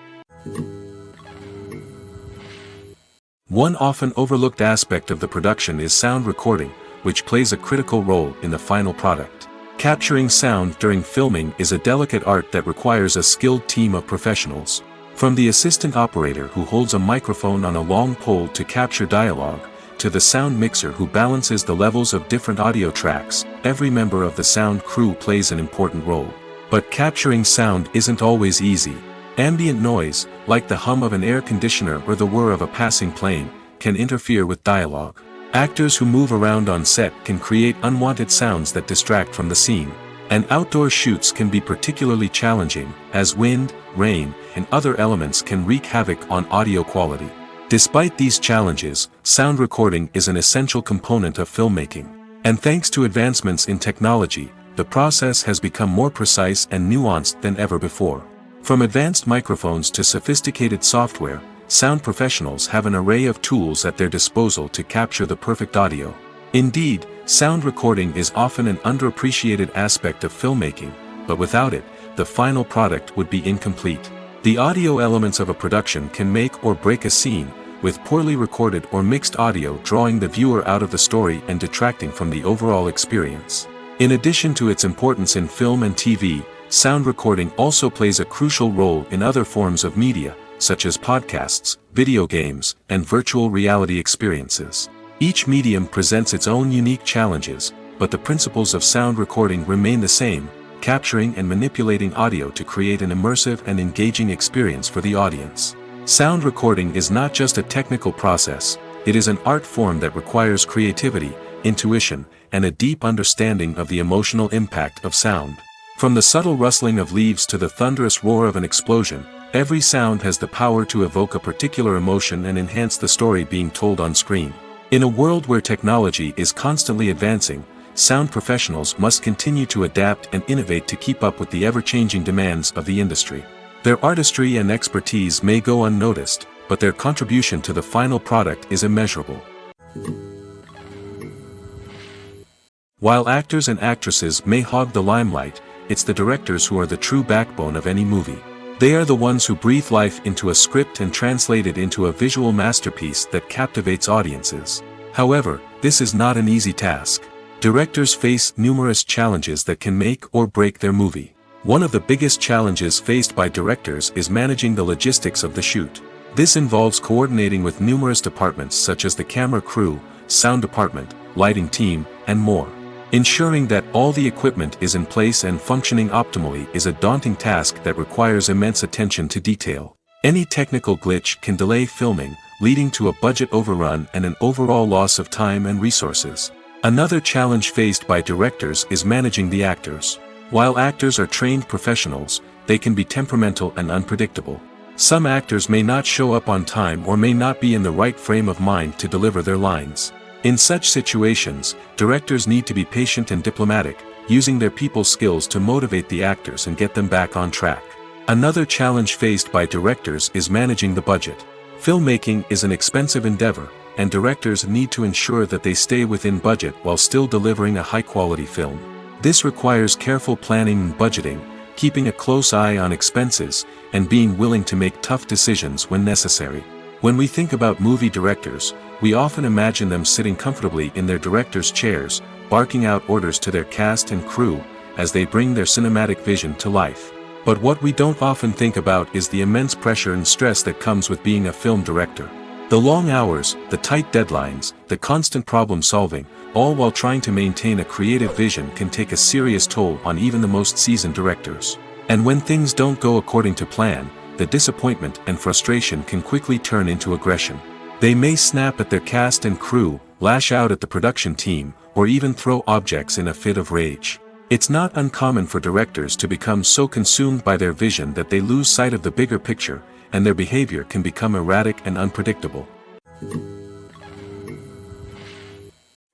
One often overlooked aspect of the production is sound recording, which plays a critical role in the final product. Capturing sound during filming is a delicate art that requires a skilled team of professionals. From the assistant operator who holds a microphone on a long pole to capture dialogue, to the sound mixer who balances the levels of different audio tracks, every member of the sound crew plays an important role. But capturing sound isn't always easy. Ambient noise, like the hum of an air conditioner or the whir of a passing plane, can interfere with dialogue. Actors who move around on set can create unwanted sounds that distract from the scene. And outdoor shoots can be particularly challenging, as wind, rain, and other elements can wreak havoc on audio quality. Despite these challenges, sound recording is an essential component of filmmaking. And thanks to advancements in technology, the process has become more precise and nuanced than ever before. From advanced microphones to sophisticated software, sound professionals have an array of tools at their disposal to capture the perfect audio. Indeed, sound recording is often an underappreciated aspect of filmmaking, but without it, the final product would be incomplete. The audio elements of a production can make or break a scene, with poorly recorded or mixed audio drawing the viewer out of the story and detracting from the overall experience. In addition to its importance in film and TV, sound recording also plays a crucial role in other forms of media, such as podcasts, video games, and virtual reality experiences. Each medium presents its own unique challenges, but the principles of sound recording remain the same: capturing and manipulating audio to create an immersive and engaging experience for the audience. Sound recording is not just a technical process, it is an art form that requires creativity, intuition, and a deep understanding of the emotional impact of sound. From the subtle rustling of leaves to the thunderous roar of an explosion, every sound has the power to evoke a particular emotion and enhance the story being told on screen. In a world where technology is constantly advancing, sound professionals must continue to adapt and innovate to keep up with the ever-changing demands of the industry. Their artistry and expertise may go unnoticed, but their contribution to the final product is immeasurable. While actors and actresses may hog the limelight, it's the directors who are the true backbone of any movie. They are the ones who breathe life into a script and translate it into a visual masterpiece that captivates audiences. However, this is not an easy task. Directors face numerous challenges that can make or break their movie. One of the biggest challenges faced by directors is managing the logistics of the shoot. This involves coordinating with numerous departments such as the camera crew, sound department, lighting team, and more. Ensuring that all the equipment is in place and functioning optimally is a daunting task that requires immense attention to detail. Any technical glitch can delay filming, leading to a budget overrun and an overall loss of time and resources. Another challenge faced by directors is managing the actors. While actors are trained professionals, they can be temperamental and unpredictable. Some actors may not show up on time or may not be in the right frame of mind to deliver their lines. In such situations, directors need to be patient and diplomatic, using their people skills to motivate the actors and get them back on track. Another challenge faced by directors is managing the budget. Filmmaking is an expensive endeavor, and directors need to ensure that they stay within budget while still delivering a high-quality film. This requires careful planning and budgeting, keeping a close eye on expenses, and being willing to make tough decisions when necessary. When we think about movie directors, we often imagine them sitting comfortably in their director's chairs, barking out orders to their cast and crew, as they bring their cinematic vision to life. But what we don't often think about is the immense pressure and stress that comes with being a film director. The long hours, the tight deadlines, the constant problem solving, all while trying to maintain a creative vision can take a serious toll on even the most seasoned directors. And when things don't go according to plan, the disappointment and frustration can quickly turn into aggression. They may snap at their cast and crew, lash out at the production team, or even throw objects in a fit of rage. It's not uncommon for directors to become so consumed by their vision that they lose sight of the bigger picture, and their behavior can become erratic and unpredictable.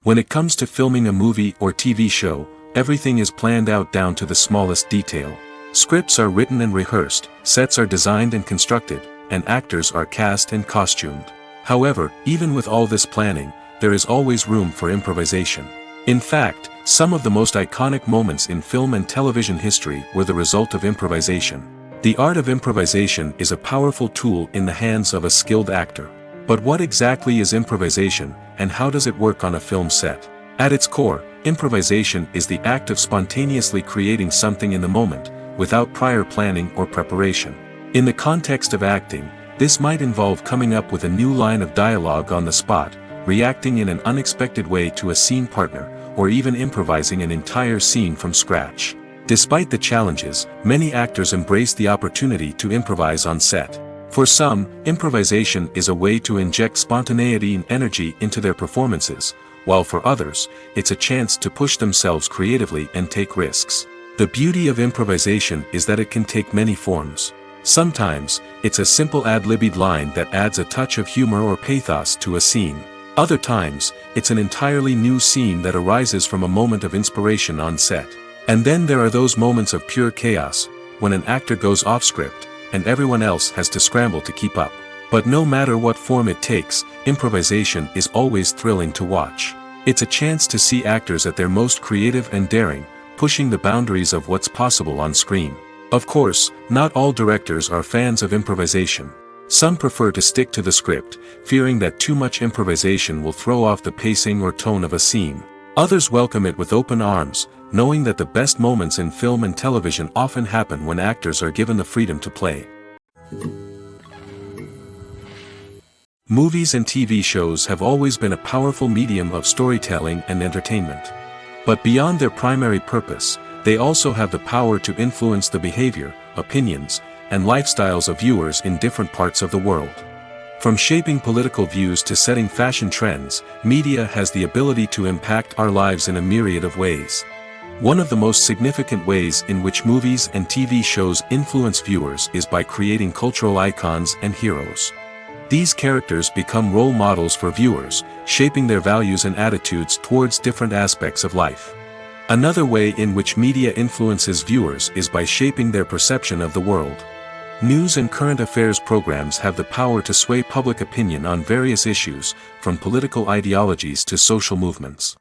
When it comes to filming a movie or TV show, everything is planned out down to the smallest detail. Scripts are written and rehearsed, sets are designed and constructed, and actors are cast and costumed. However, even with all this planning, there is always room for improvisation. In fact, some of the most iconic moments in film and television history were the result of improvisation. The art of improvisation is a powerful tool in the hands of a skilled actor. But what exactly is improvisation, and how does it work on a film set? At its core, improvisation is the act of spontaneously creating something in the moment, without prior planning or preparation. In the context of acting, this might involve coming up with a new line of dialogue on the spot, reacting in an unexpected way to a scene partner, or even improvising an entire scene from scratch. Despite the challenges, many actors embrace the opportunity to improvise on set. For some, improvisation is a way to inject spontaneity and energy into their performances, while for others, it's a chance to push themselves creatively and take risks. The beauty of improvisation is that it can take many forms. Sometimes, it's a simple ad-libbed line that adds a touch of humor or pathos to a scene. Other times, it's an entirely new scene that arises from a moment of inspiration on set. And then there are those moments of pure chaos, when an actor goes off script, and everyone else has to scramble to keep up. But no matter what form it takes, improvisation is always thrilling to watch. It's a chance to see actors at their most creative and daring, pushing the boundaries of what's possible on screen. Of course, not all directors are fans of improvisation. Some prefer to stick to the script, fearing that too much improvisation will throw off the pacing or tone of a scene. Others welcome it with open arms, knowing that the best moments in film and television often happen when actors are given the freedom to play. Movies and TV shows have always been a powerful medium of storytelling and entertainment. But beyond their primary purpose, they also have the power to influence the behavior, opinions, and lifestyles of viewers in different parts of the world. From shaping political views to setting fashion trends, media has the ability to impact our lives in a myriad of ways. One of the most significant ways in which movies and TV shows influence viewers is by creating cultural icons and heroes. These characters become role models for viewers, shaping their values and attitudes towards different aspects of life. Another way in which media influences viewers is by shaping their perception of the world. News and current affairs programs have the power to sway public opinion on various issues, from political ideologies to social movements.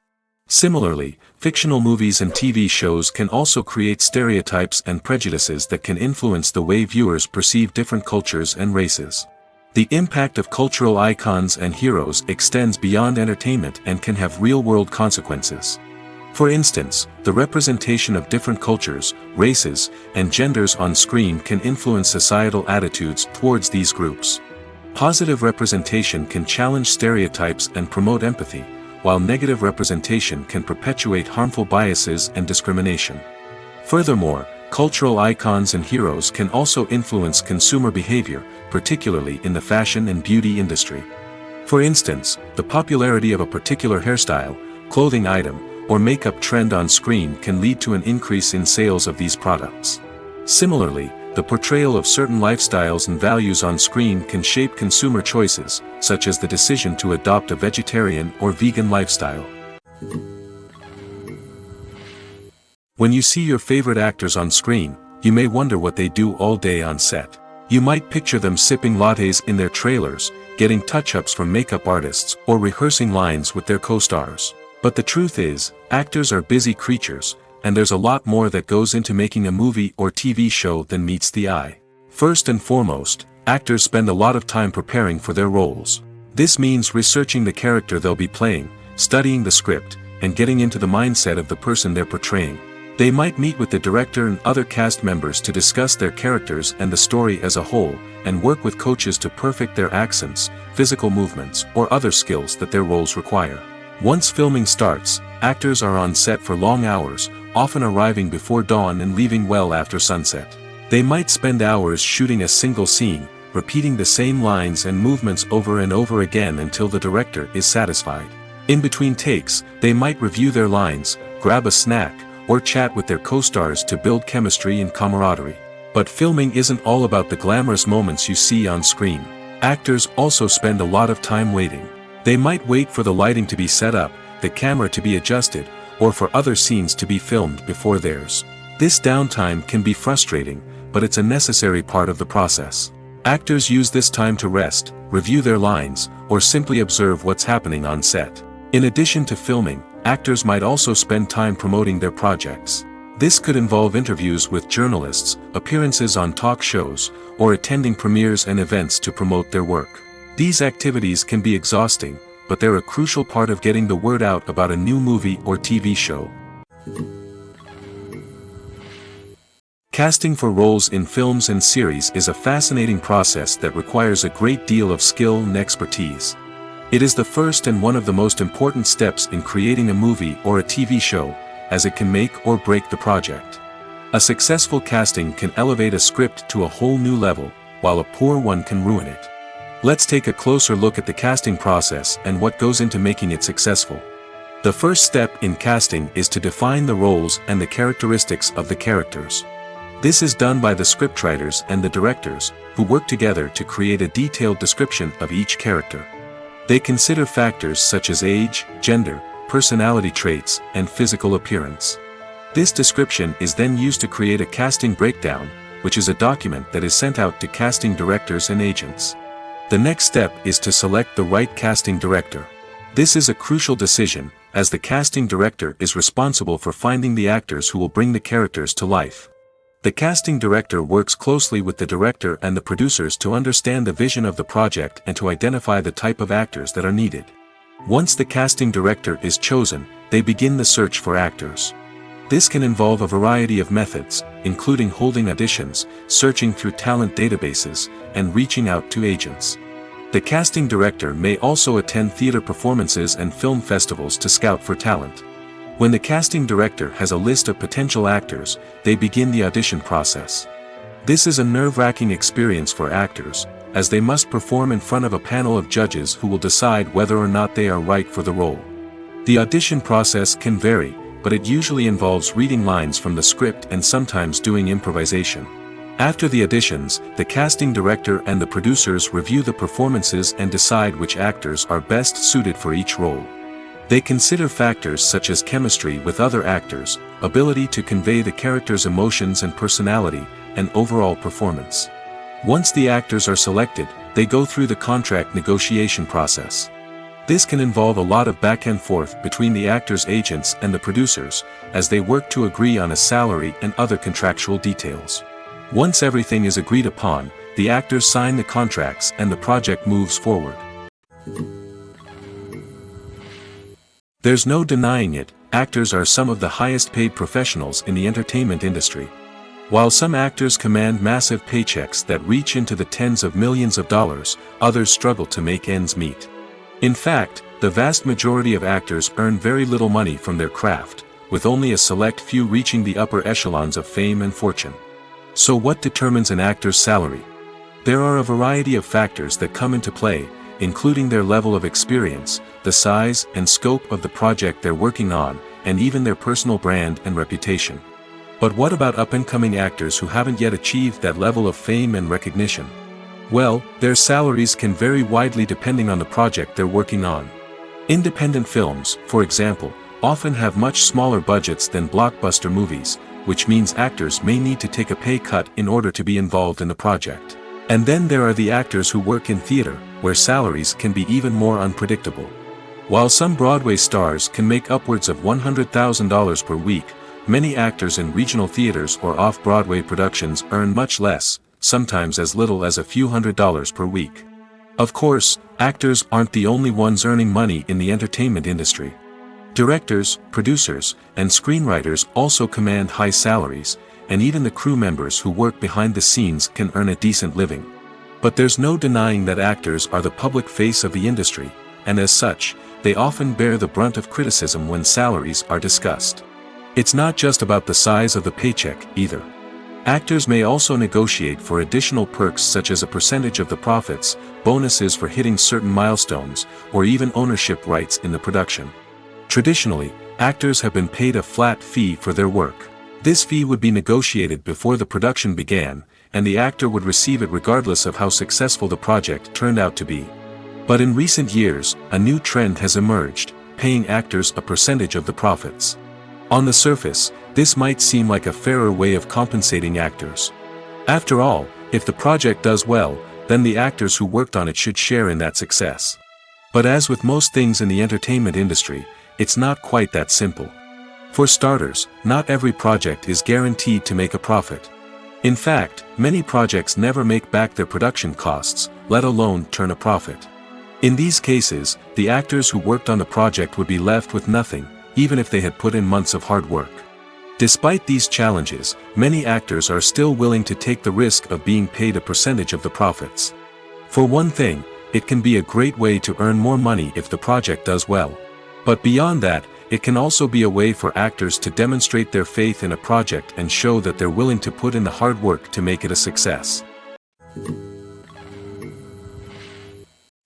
Similarly, fictional movies and TV shows can also create stereotypes and prejudices that can influence the way viewers perceive different cultures and races. The impact of cultural icons and heroes extends beyond entertainment and can have real-world consequences. For instance, the representation of different cultures, races, and genders on screen can influence societal attitudes towards these groups. Positive representation can challenge stereotypes and promote empathy, while negative representation can perpetuate harmful biases and discrimination. Furthermore, cultural icons and heroes can also influence consumer behavior, particularly in the fashion and beauty industry. For instance, the popularity of a particular hairstyle, clothing item, or makeup trend on screen can lead to an increase in sales of these products. Similarly, the portrayal of certain lifestyles and values on screen can shape consumer choices, such as the decision to adopt a vegetarian or vegan lifestyle. When you see your favorite actors on screen, you may wonder what they do all day on set. You might picture them sipping lattes in their trailers, getting touch-ups from makeup artists, or rehearsing lines with their co-stars. But the truth is, actors are busy creatures, and there's a lot more that goes into making a movie or TV show than meets the eye. First and foremost, actors spend a lot of time preparing for their roles. This means researching the character they'll be playing, studying the script, and getting into the mindset of the person they're portraying. They might meet with the director and other cast members to discuss their characters and the story as a whole, and work with coaches to perfect their accents, physical movements, or other skills that their roles require. Once filming starts, actors are on set for long hours, often arriving before dawn and leaving well after sunset. They might spend hours shooting a single scene, repeating the same lines and movements over and over again until the director is satisfied. In between takes, they might review their lines, grab a snack, or chat with their co-stars to build chemistry and camaraderie. But filming isn't all about the glamorous moments you see on screen. Actors also spend a lot of time waiting. They might wait for the lighting to be set up, the camera to be adjusted, or for other scenes to be filmed before theirs. This downtime can be frustrating, but it's a necessary part of the process. Actors use this time to rest, review their lines, or simply observe what's happening on set. In addition to filming, actors might also spend time promoting their projects. This could involve interviews with journalists, appearances on talk shows, or attending premieres and events to promote their work. These activities can be exhausting, but they're a crucial part of getting the word out about a new movie or TV show. Casting for roles in films and series is a fascinating process that requires a great deal of skill and expertise. It is the first and one of the most important steps in creating a movie or a TV show, as it can make or break the project. A successful casting can elevate a script to a whole new level, while a poor one can ruin it. Let's take a closer look at the casting process and what goes into making it successful. The first step in casting is to define the roles and the characteristics of the characters. This is done by the scriptwriters and the directors, who work together to create a detailed description of each character. They consider factors such as age, gender, personality traits, and physical appearance. This description is then used to create a casting breakdown, which is a document that is sent out to casting directors and agents. The next step is to select the right casting director. This is a crucial decision, as the casting director is responsible for finding the actors who will bring the characters to life. The casting director works closely with the director and the producers to understand the vision of the project and to identify the type of actors that are needed. Once the casting director is chosen, they begin the search for actors. This can involve a variety of methods, including holding auditions, searching through talent databases, and reaching out to agents. The casting director may also attend theater performances and film festivals to scout for talent. When the casting director has a list of potential actors, they begin the audition process. This is a nerve-wracking experience for actors, as they must perform in front of a panel of judges who will decide whether or not they are right for the role. The audition process can vary, but it usually involves reading lines from the script and sometimes doing improvisation. After the auditions, the casting director and the producers review the performances and decide which actors are best suited for each role. They consider factors such as chemistry with other actors, ability to convey the character's emotions and personality, and overall performance. Once the actors are selected, they go through the contract negotiation process. This can involve a lot of back and forth between the actors' agents and the producers, as they work to agree on a salary and other contractual details. Once everything is agreed upon, the actors sign the contracts and the project moves forward. There's no denying it, actors are some of the highest paid professionals in the entertainment industry. While some actors command massive paychecks that reach into the tens of millions of dollars, others struggle to make ends meet. In fact, the vast majority of actors earn very little money from their craft, with only a select few reaching the upper echelons of fame and fortune. So what determines an actor's salary? There are a variety of factors that come into play, including their level of experience, the size and scope of the project they're working on, and even their personal brand and reputation. But what about up-and-coming actors who haven't yet achieved that level of fame and recognition? Well, their salaries can vary widely depending on the project they're working on. Independent films, for example, often have much smaller budgets than blockbuster movies, which means actors may need to take a pay cut in order to be involved in the project. And then there are the actors who work in theater, where salaries can be even more unpredictable. While some Broadway stars can make upwards of $100,000 per week, many actors in regional theaters or off-Broadway productions earn much less, sometimes as little as a few $100s per week. Of course, actors aren't the only ones earning money in the entertainment industry. Directors, producers, and screenwriters also command high salaries, and even the crew members who work behind the scenes can earn a decent living. But there's no denying that actors are the public face of the industry, and as such, they often bear the brunt of criticism when salaries are discussed. It's not just about the size of the paycheck, either. Actors may also negotiate for additional perks such as a percentage of the profits, bonuses for hitting certain milestones, or even ownership rights in the production. Traditionally, actors have been paid a flat fee for their work. This fee would be negotiated before the production began, and the actor would receive it regardless of how successful the project turned out to be. But in recent years, a new trend has emerged, paying actors a percentage of the profits. On the surface, this might seem like a fairer way of compensating actors. After all, if the project does well, then the actors who worked on it should share in that success. But as with most things in the entertainment industry, it's not quite that simple. For starters, not every project is guaranteed to make a profit. In fact, many projects never make back their production costs, let alone turn a profit. In these cases, the actors who worked on the project would be left with nothing, even if they had put in months of hard work. Despite these challenges, many actors are still willing to take the risk of being paid a percentage of the profits. For one thing, it can be a great way to earn more money if the project does well. But beyond that, it can also be a way for actors to demonstrate their faith in a project and show that they're willing to put in the hard work to make it a success.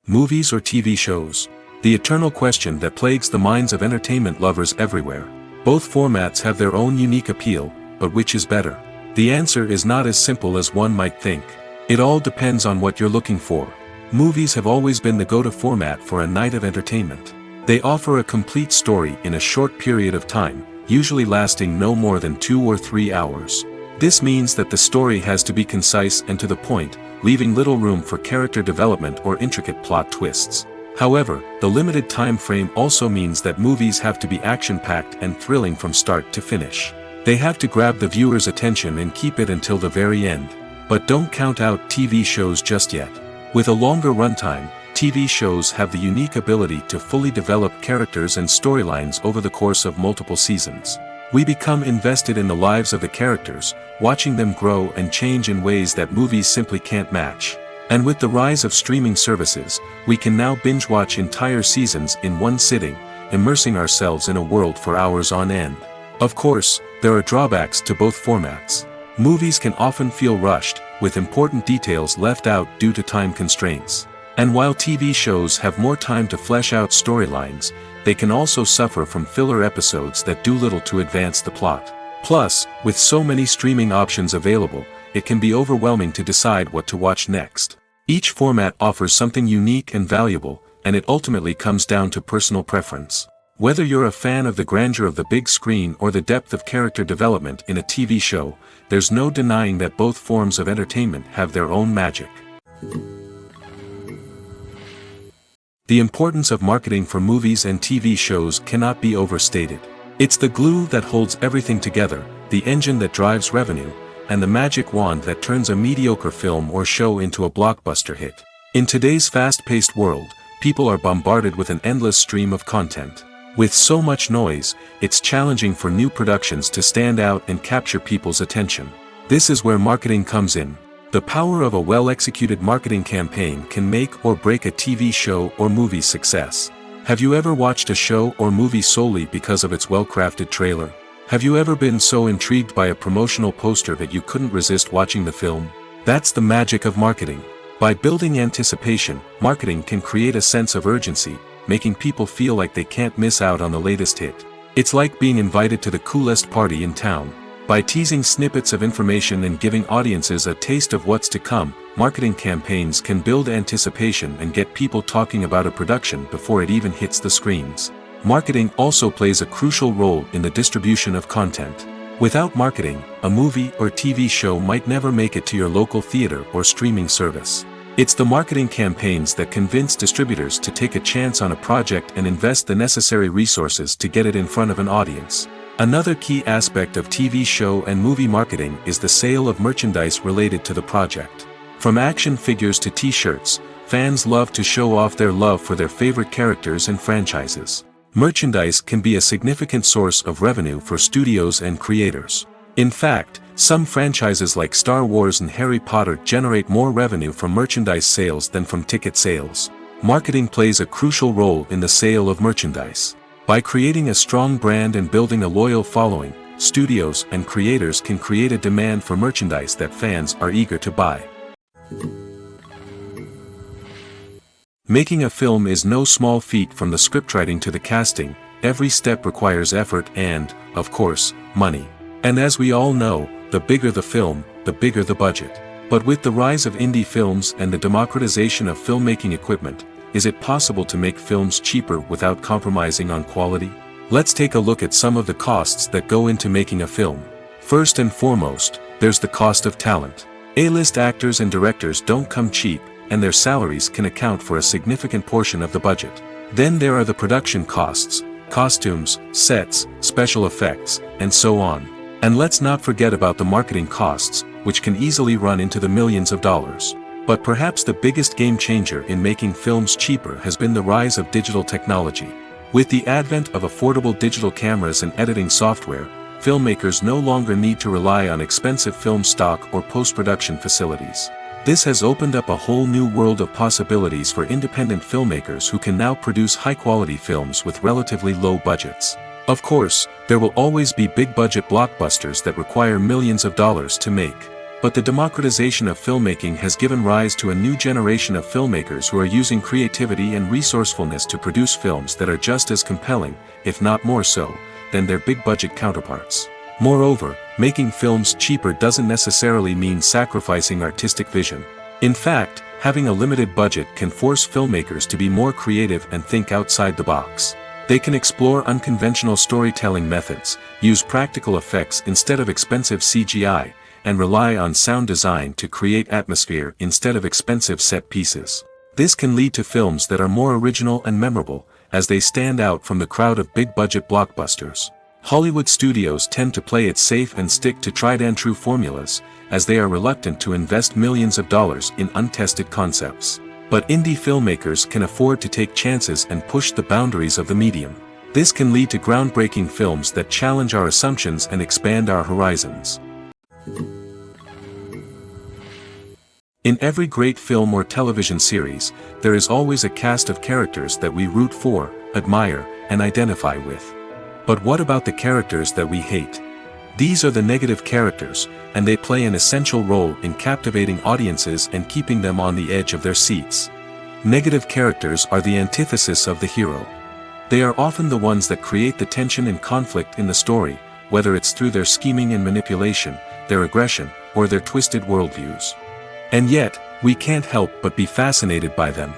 Movies or TV shows? The eternal question that plagues the minds of entertainment lovers everywhere. Both formats have their own unique appeal, but which is better? The answer is not as simple as one might think. It all depends on what you're looking for. Movies have always been the go-to format for a night of entertainment. They offer a complete story in a short period of time, usually lasting no more than 2 or 3 hours. This means that the story has to be concise and to the point, leaving little room for character development or intricate plot twists. However, the limited time frame also means that movies have to be action-packed and thrilling from start to finish. They have to grab the viewer's attention and keep it until the very end. But don't count out TV shows just yet. With a longer runtime, TV shows have the unique ability to fully develop characters and storylines over the course of multiple seasons. We become invested in the lives of the characters, watching them grow and change in ways that movies simply can't match. And with the rise of streaming services, we can now binge-watch entire seasons in one sitting, immersing ourselves in a world for hours on end. Of course, there are drawbacks to both formats. Movies can often feel rushed, with important details left out due to time constraints. And while TV shows have more time to flesh out storylines, they can also suffer from filler episodes that do little to advance the plot. Plus, with so many streaming options available, it can be overwhelming to decide what to watch next. Each format offers something unique and valuable, and it ultimately comes down to personal preference. Whether you're a fan of the grandeur of the big screen or the depth of character development in a TV show, there's no denying that both forms of entertainment have their own magic. The importance of marketing for movies and TV shows cannot be overstated. It's the glue that holds everything together, the engine that drives revenue, and the magic wand that turns a mediocre film or show into a blockbuster hit. In today's fast-paced world, people are bombarded with an endless stream of content. With so much noise, it's challenging for new productions to stand out and capture people's attention. This is where marketing comes in. The power of a well-executed marketing campaign can make or break a TV show or movie's success. Have you ever watched a show or movie solely because of its well-crafted trailer? Have you ever been so intrigued by a promotional poster that you couldn't resist watching the film? That's the magic of marketing. By building anticipation, marketing can create a sense of urgency, making people feel like they can't miss out on the latest hit. It's like being invited to the coolest party in town. By teasing snippets of information and giving audiences a taste of what's to come, marketing campaigns can build anticipation and get people talking about a production before it even hits the screens. Marketing also plays a crucial role in the distribution of content. Without marketing, a movie or TV show might never make it to your local theater or streaming service. It's the marketing campaigns that convince distributors to take a chance on a project and invest the necessary resources to get it in front of an audience. Another key aspect of TV show and movie marketing is the sale of merchandise related to the project. From action figures to t-shirts, fans love to show off their love for their favorite characters and franchises. Merchandise can be a significant source of revenue for studios and creators. In fact, some franchises like Star Wars and Harry Potter generate more revenue from merchandise sales than from ticket sales. Marketing plays a crucial role in the sale of merchandise. By creating a strong brand and building a loyal following, studios and creators can create a demand for merchandise that fans are eager to buy. Making a film is no small feat. From the scriptwriting to the casting, every step requires effort and, of course, money. And as we all know, the bigger the film, the bigger the budget. But with the rise of indie films and the democratization of filmmaking equipment, is it possible to make films cheaper without compromising on quality? Let's take a look at some of the costs that go into making a film. First and foremost, there's the cost of talent. A-list actors and directors don't come cheap, and their salaries can account for a significant portion of the budget. Then there are the production costs, costumes, sets, special effects, and so on. And let's not forget about the marketing costs, which can easily run into the millions of dollars. But perhaps the biggest game changer in making films cheaper has been the rise of digital technology. With the advent of affordable digital cameras and editing software, filmmakers no longer need to rely on expensive film stock or post-production facilities. This has opened up a whole new world of possibilities for independent filmmakers who can now produce high-quality films with relatively low budgets. Of course, there will always be big-budget blockbusters that require millions of dollars to make. But the democratization of filmmaking has given rise to a new generation of filmmakers who are using creativity and resourcefulness to produce films that are just as compelling, if not more so, than their big-budget counterparts. Moreover, making films cheaper doesn't necessarily mean sacrificing artistic vision. In fact, having a limited budget can force filmmakers to be more creative and think outside the box. They can explore unconventional storytelling methods, use practical effects instead of expensive CGI, and rely on sound design to create atmosphere instead of expensive set pieces. This can lead to films that are more original and memorable, as they stand out from the crowd of big-budget blockbusters. Hollywood studios tend to play it safe and stick to tried-and-true formulas, as they are reluctant to invest millions of dollars in untested concepts. But indie filmmakers can afford to take chances and push the boundaries of the medium. This can lead to groundbreaking films that challenge our assumptions and expand our horizons. In every great film or television series, there is always a cast of characters that we root for, admire, and identify with. But what about the characters that we hate? These are the negative characters, and they play an essential role in captivating audiences and keeping them on the edge of their seats. Negative characters are the antithesis of the hero. They are often the ones that create the tension and conflict in the story, whether it's through their scheming and manipulation, their aggression, or their twisted worldviews. And yet, we can't help but be fascinated by them.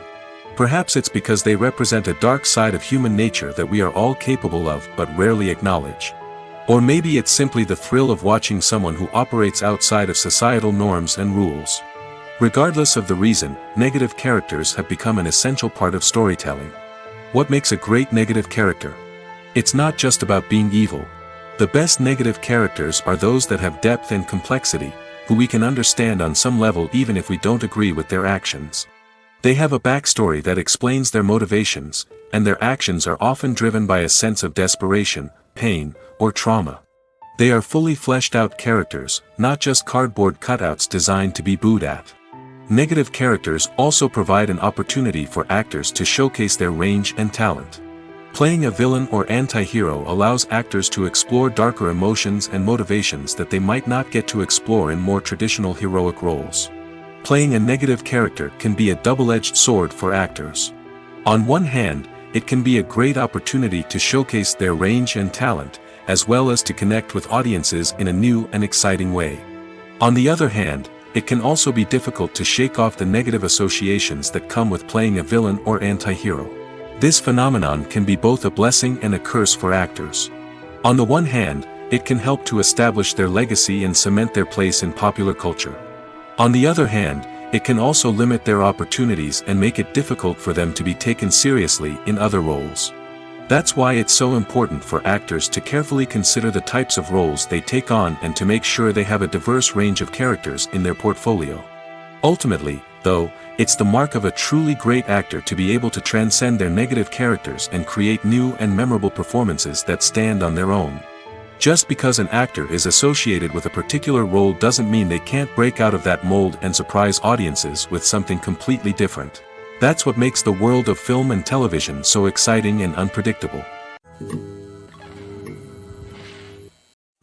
Perhaps it's because they represent a dark side of human nature that we are all capable of but rarely acknowledge. Or maybe it's simply the thrill of watching someone who operates outside of societal norms and rules. Regardless of the reason, negative characters have become an essential part of storytelling. What makes a great negative character? It's not just about being evil. The best negative characters are those that have depth and complexity, who we can understand on some level even if we don't agree with their actions. They have a backstory that explains their motivations, and their actions are often driven by a sense of desperation, pain, or trauma. They are fully fleshed out characters, not just cardboard cutouts designed to be booed at. Negative characters also provide an opportunity for actors to showcase their range and talent. Playing a villain or anti-hero allows actors to explore darker emotions and motivations that they might not get to explore in more traditional heroic roles. Playing a negative character can be a double-edged sword for actors. On one hand, it can be a great opportunity to showcase their range and talent, as well as to connect with audiences in a new and exciting way. On the other hand, it can also be difficult to shake off the negative associations that come with playing a villain or anti-hero. This phenomenon can be both a blessing and a curse for actors. On the one hand, it can help to establish their legacy and cement their place in popular culture. On the other hand, it can also limit their opportunities and make it difficult for them to be taken seriously in other roles. That's why it's so important for actors to carefully consider the types of roles they take on and to make sure they have a diverse range of characters in their portfolio. Ultimately, though, it's the mark of a truly great actor to be able to transcend their negative characters and create new and memorable performances that stand on their own. Just because an actor is associated with a particular role doesn't mean they can't break out of that mold and surprise audiences with something completely different. That's what makes the world of film and television so exciting and unpredictable.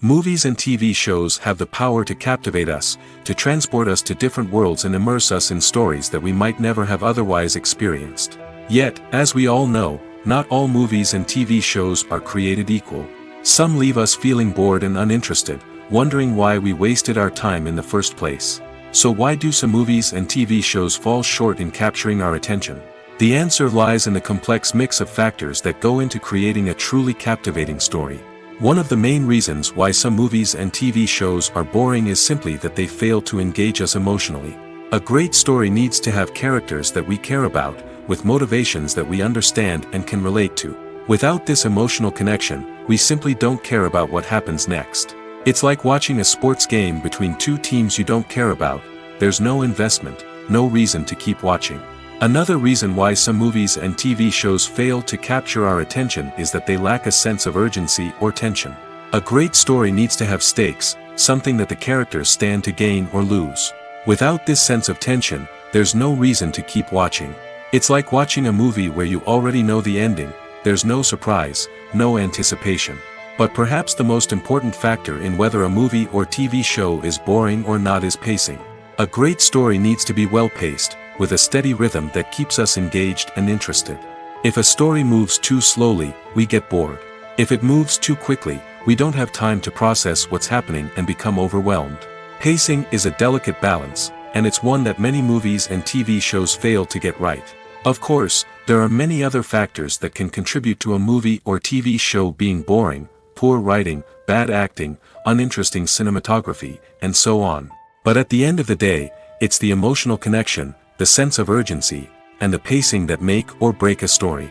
Movies and TV shows have the power to captivate us, to transport us to different worlds and immerse us in stories that we might never have otherwise experienced. Yet, as we all know, not all movies and TV shows are created equal. Some leave us feeling bored and uninterested, wondering why we wasted our time in the first place. So why do some movies and TV shows fall short in capturing our attention? The answer lies in the complex mix of factors that go into creating a truly captivating story. One of the main reasons why some movies and TV shows are boring is simply that they fail to engage us emotionally. A great story needs to have characters that we care about, with motivations that we understand and can relate to. Without this emotional connection, we simply don't care about what happens next. It's like watching a sports game between two teams you don't care about. There's no investment, no reason to keep watching. Another reason why some movies and TV shows fail to capture our attention is that they lack a sense of urgency or tension. A great story needs to have stakes, something that the characters stand to gain or lose. Without this sense of tension, there's no reason to keep watching. It's like watching a movie where you already know the ending, there's no surprise, no anticipation. But perhaps the most important factor in whether a movie or TV show is boring or not is pacing. A great story needs to be well-paced, with a steady rhythm that keeps us engaged and interested. If a story moves too slowly, we get bored. If it moves too quickly, we don't have time to process what's happening and become overwhelmed. Pacing is a delicate balance, and it's one that many movies and TV shows fail to get right. Of course, there are many other factors that can contribute to a movie or TV show being boring: poor writing, bad acting, uninteresting cinematography, and so on. But at the end of the day, it's the emotional connection, the sense of urgency, and the pacing that make or break a story.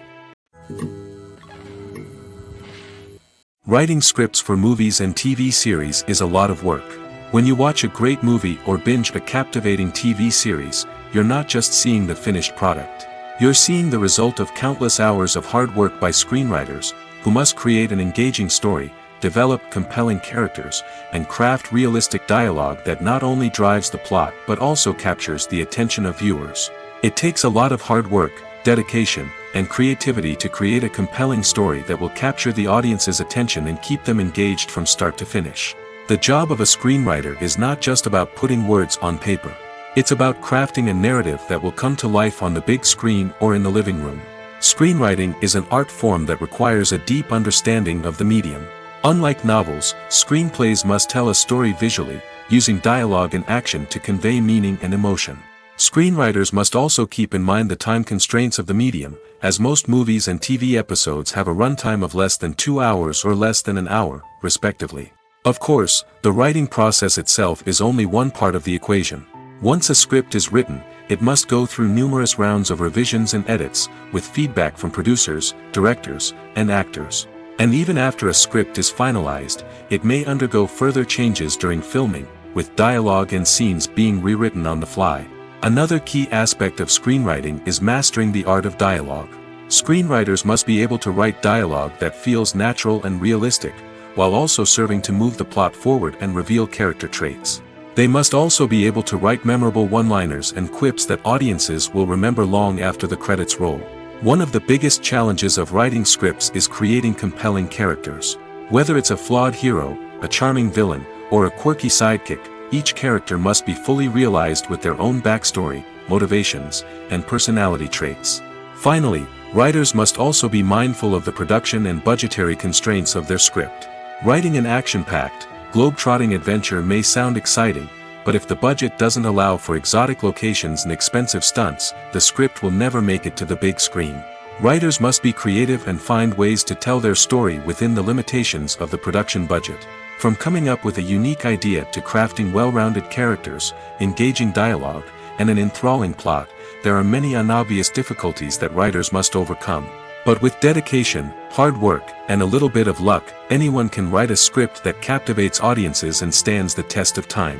Writing scripts for movies and TV series is a lot of work. When you watch a great movie or binge a captivating TV series, you're not just seeing the finished product. You're seeing the result of countless hours of hard work by screenwriters, who must create an engaging story, develop compelling characters, and craft realistic dialogue that not only drives the plot but also captures the attention of viewers. It takes a lot of hard work, dedication, and creativity to create a compelling story that will capture the audience's attention and keep them engaged from start to finish. The job of a screenwriter is not just about putting words on paper. It's about crafting a narrative that will come to life on the big screen or in the living room. Screenwriting is an art form that requires a deep understanding of the medium. Unlike novels, screenplays must tell a story visually, using dialogue and action to convey meaning and emotion. Screenwriters must also keep in mind the time constraints of the medium, as most movies and TV episodes have a runtime of less than 2 hours or less than an hour, respectively. Of course, the writing process itself is only one part of the equation. Once a script is written, it must go through numerous rounds of revisions and edits, with feedback from producers, directors, and actors. And even after a script is finalized, it may undergo further changes during filming, with dialogue and scenes being rewritten on the fly. Another key aspect of screenwriting is mastering the art of dialogue. Screenwriters must be able to write dialogue that feels natural and realistic, while also serving to move the plot forward and reveal character traits. They must also be able to write memorable one-liners and quips that audiences will remember long after the credits roll. One of the biggest challenges of writing scripts is creating compelling characters. Whether it's a flawed hero, a charming villain, or a quirky sidekick, each character must be fully realized with their own backstory, motivations, and personality traits. Finally, writers must also be mindful of the production and budgetary constraints of their script. Writing an action-packed, globe-trotting adventure may sound exciting, but if the budget doesn't allow for exotic locations and expensive stunts, the script will never make it to the big screen. Writers must be creative and find ways to tell their story within the limitations of the production budget. From coming up with a unique idea to crafting well-rounded characters, engaging dialogue, and an enthralling plot, there are many unobvious difficulties that writers must overcome. But with dedication, hard work, and a little bit of luck, anyone can write a script that captivates audiences and stands the test of time.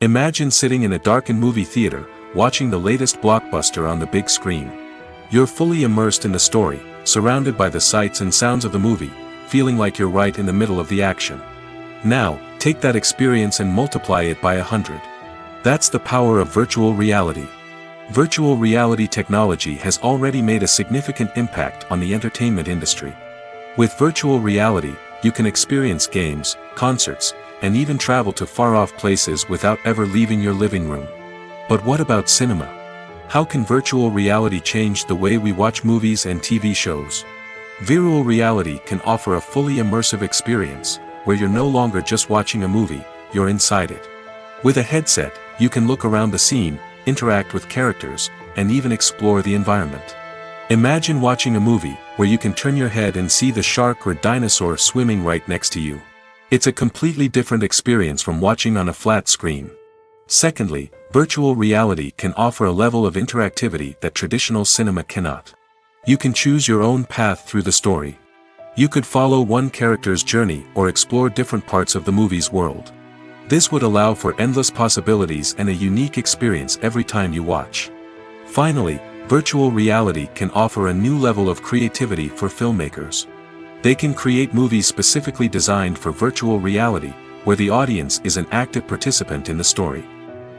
Imagine sitting in a darkened movie theater, watching the latest blockbuster on the big screen. You're fully immersed in the story, surrounded by the sights and sounds of the movie, feeling like you're right in the middle of the action. Now, take that experience and multiply it by 100. That's the power of virtual reality. Virtual reality technology has already made a significant impact on the entertainment industry. With virtual reality, you can experience games, concerts, and even travel to far-off places without ever leaving your living room. But what about cinema? How can virtual reality change the way we watch movies and TV shows? Virtual reality can offer a fully immersive experience, where you're no longer just watching a movie, you're inside it. With a headset, you can look around the scene, interact with characters, and even explore the environment. Imagine watching a movie, where you can turn your head and see the shark or dinosaur swimming right next to you. It's a completely different experience from watching on a flat screen. Secondly, virtual reality can offer a level of interactivity that traditional cinema cannot. You can choose your own path through the story. You could follow one character's journey or explore different parts of the movie's world. This would allow for endless possibilities and a unique experience every time you watch. Finally, virtual reality can offer a new level of creativity for filmmakers. They can create movies specifically designed for virtual reality, where the audience is an active participant in the story.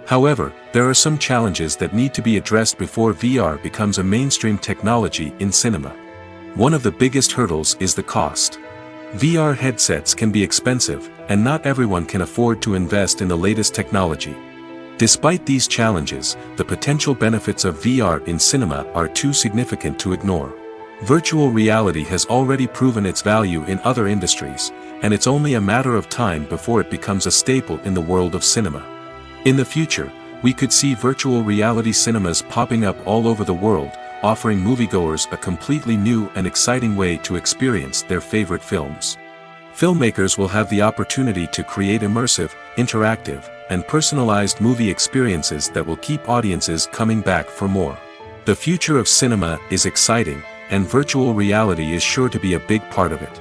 However, there are some challenges that need to be addressed before VR becomes a mainstream technology in cinema. One of the biggest hurdles is the cost. VR headsets can be expensive, and not everyone can afford to invest in the latest technology. Despite these challenges, the potential benefits of VR in cinema are too significant to ignore. Virtual reality has already proven its value in other industries, and it's only a matter of time before it becomes a staple in the world of cinema. In the future, we could see virtual reality cinemas popping up all over the world, offering moviegoers a completely new and exciting way to experience their favorite films. Filmmakers will have the opportunity to create immersive, interactive, and personalized movie experiences that will keep audiences coming back for more. The future of cinema is exciting, and virtual reality is sure to be a big part of it.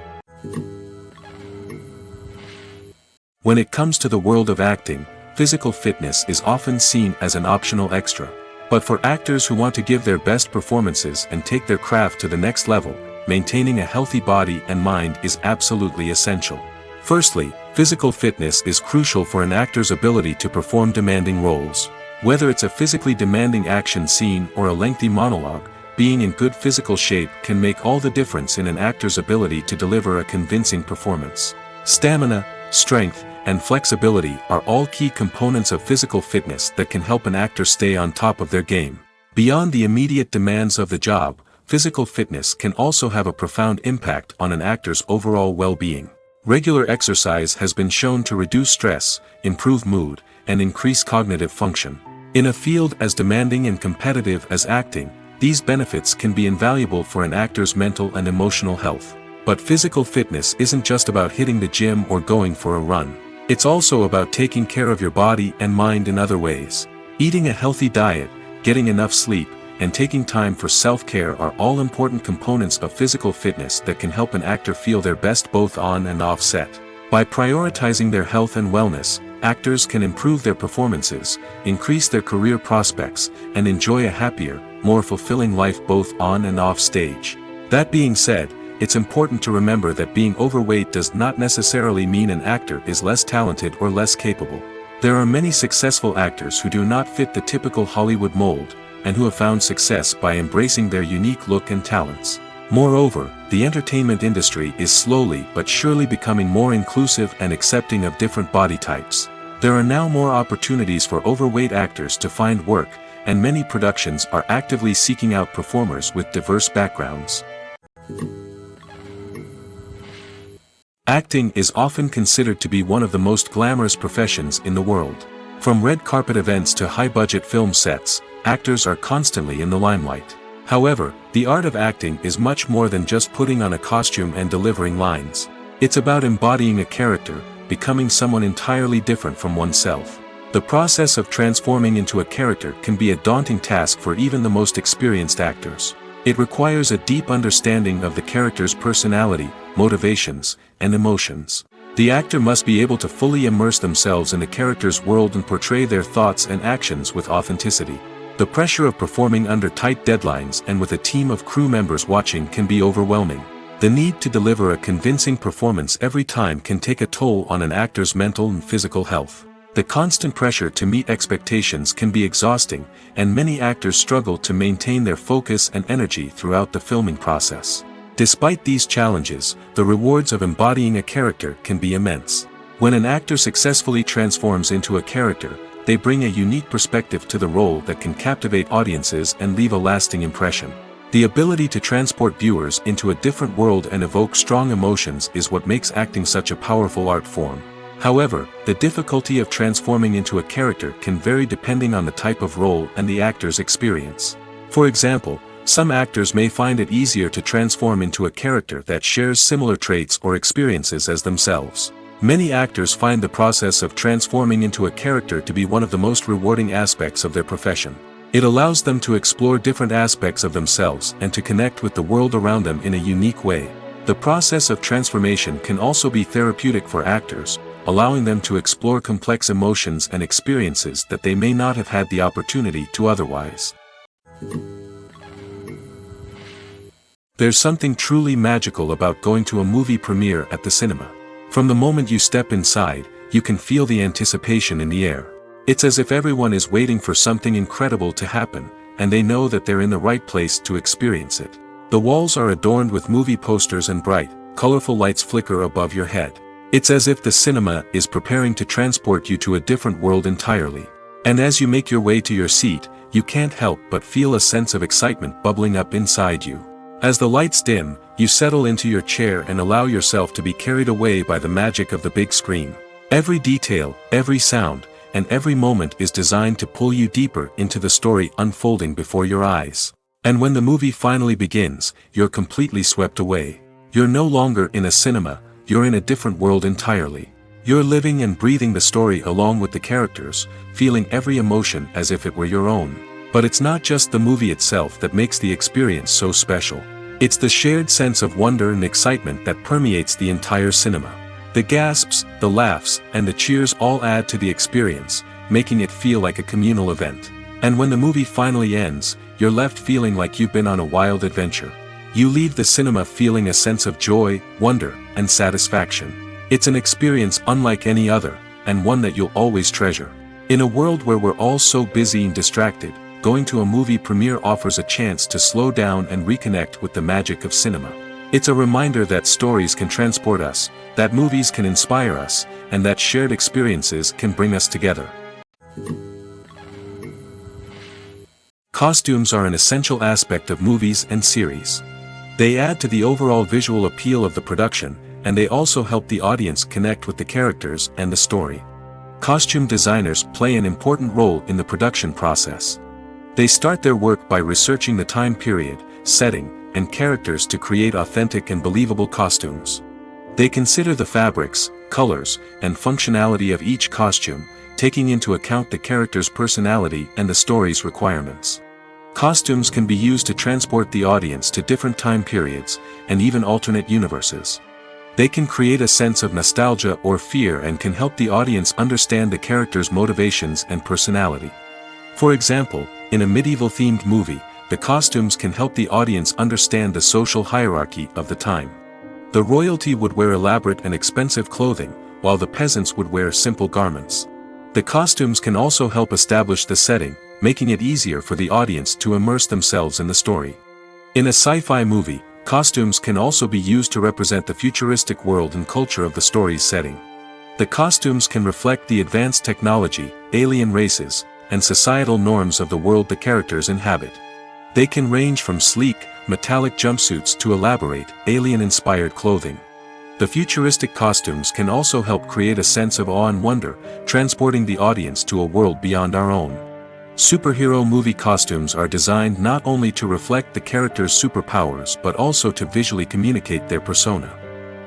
When it comes to the world of acting, physical fitness is often seen as an optional extra. But for actors who want to give their best performances and take their craft to the next level, maintaining a healthy body and mind is absolutely essential. Firstly, physical fitness is crucial for an actor's ability to perform demanding roles. Whether it's a physically demanding action scene or a lengthy monologue, being in good physical shape can make all the difference in an actor's ability to deliver a convincing performance. Stamina, strength, and flexibility are all key components of physical fitness that can help an actor stay on top of their game. Beyond the immediate demands of the job, physical fitness can also have a profound impact on an actor's overall well-being. Regular exercise has been shown to reduce stress, improve mood, and increase cognitive function. In a field as demanding and competitive as acting, these benefits can be invaluable for an actor's mental and emotional health. But physical fitness isn't just about hitting the gym or going for a run. It's also about taking care of your body and mind in other ways. Eating a healthy diet, getting enough sleep, and taking time for self-care are all important components of physical fitness that can help an actor feel their best both on and off set. By prioritizing their health and wellness, actors can improve their performances, increase their career prospects, and enjoy a happier, more fulfilling life both on and off stage. That being said, it's important to remember that being overweight does not necessarily mean an actor is less talented or less capable. There are many successful actors who do not fit the typical Hollywood mold, and who have found success by embracing their unique look and talents. Moreover, the entertainment industry is slowly but surely becoming more inclusive and accepting of different body types. There are now more opportunities for overweight actors to find work, and many productions are actively seeking out performers with diverse backgrounds. Acting is often considered to be one of the most glamorous professions in the world. From red carpet events to high-budget film sets, actors are constantly in the limelight. However, the art of acting is much more than just putting on a costume and delivering lines. It's about embodying a character, becoming someone entirely different from oneself. The process of transforming into a character can be a daunting task for even the most experienced actors. It requires a deep understanding of the character's personality, motivations, and emotions. The actor must be able to fully immerse themselves in the character's world and portray their thoughts and actions with authenticity. The pressure of performing under tight deadlines and with a team of crew members watching can be overwhelming. The need to deliver a convincing performance every time can take a toll on an actor's mental and physical health. The constant pressure to meet expectations can be exhausting, and many actors struggle to maintain their focus and energy throughout the filming process. Despite these challenges, the rewards of embodying a character can be immense. When an actor successfully transforms into a character, they bring a unique perspective to the role that can captivate audiences and leave a lasting impression. The ability to transport viewers into a different world and evoke strong emotions is what makes acting such a powerful art form. However, the difficulty of transforming into a character can vary depending on the type of role and the actor's experience. For example, some actors may find it easier to transform into a character that shares similar traits or experiences as themselves. Many actors find the process of transforming into a character to be one of the most rewarding aspects of their profession. It allows them to explore different aspects of themselves and to connect with the world around them in a unique way. The process of transformation can also be therapeutic for actors, allowing them to explore complex emotions and experiences that they may not have had the opportunity to otherwise. There's something truly magical about going to a movie premiere at the cinema. From the moment you step inside, you can feel the anticipation in the air. It's as if everyone is waiting for something incredible to happen, and they know that they're in the right place to experience it. The walls are adorned with movie posters and bright, colorful lights flicker above your head. It's as if the cinema is preparing to transport you to a different world entirely. And as you make your way to your seat, you can't help but feel a sense of excitement bubbling up inside you. As the lights dim, you settle into your chair and allow yourself to be carried away by the magic of the big screen. Every detail, every sound, and every moment is designed to pull you deeper into the story unfolding before your eyes. And when the movie finally begins, you're completely swept away. You're no longer in a cinema, you're in a different world entirely. You're living and breathing the story along with the characters, feeling every emotion as if it were your own. But it's not just the movie itself that makes the experience so special. It's the shared sense of wonder and excitement that permeates the entire cinema. The gasps, the laughs, and the cheers all add to the experience, making it feel like a communal event. And when the movie finally ends, you're left feeling like you've been on a wild adventure. You leave the cinema feeling a sense of joy, wonder, and satisfaction. It's an experience unlike any other, and one that you'll always treasure. In a world where we're all so busy and distracted, going to a movie premiere offers a chance to slow down and reconnect with the magic of cinema. It's a reminder that stories can transport us, that movies can inspire us, and that shared experiences can bring us together. Costumes are an essential aspect of movies and series. They add to the overall visual appeal of the production, and they also help the audience connect with the characters and the story. Costume designers play an important role in the production process. They start their work by researching the time period, setting, and characters to create authentic and believable costumes. They consider the fabrics, colors, and functionality of each costume, taking into account the character's personality and the story's requirements. Costumes can be used to transport the audience to different time periods, and even alternate universes. They can create a sense of nostalgia or fear and can help the audience understand the character's motivations and personality. For example, in a medieval-themed movie, the costumes can help the audience understand the social hierarchy of the time. The royalty would wear elaborate and expensive clothing, while the peasants would wear simple garments. The costumes can also help establish the setting, making it easier for the audience to immerse themselves in the story. In a sci-fi movie, costumes can also be used to represent the futuristic world and culture of the story's setting. The costumes can reflect the advanced technology, alien races, and societal norms of the world the characters inhabit. They can range from sleek, metallic jumpsuits to elaborate, alien-inspired clothing. The futuristic costumes can also help create a sense of awe and wonder, transporting the audience to a world beyond our own. Superhero movie costumes are designed not only to reflect the character's superpowers but also to visually communicate their persona.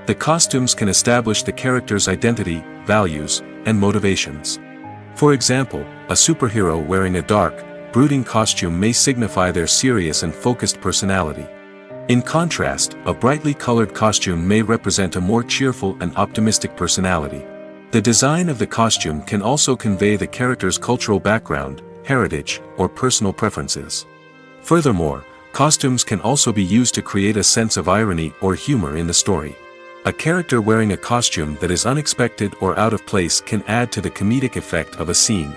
The costumes can establish the character's identity, values, and motivations. For example, a superhero wearing a dark, brooding costume may signify their serious and focused personality. In contrast, a brightly colored costume may represent a more cheerful and optimistic personality. The design of the costume can also convey the character's cultural background, heritage, or personal preferences. Furthermore, costumes can also be used to create a sense of irony or humor in the story. A character wearing a costume that is unexpected or out of place can add to the comedic effect of a scene.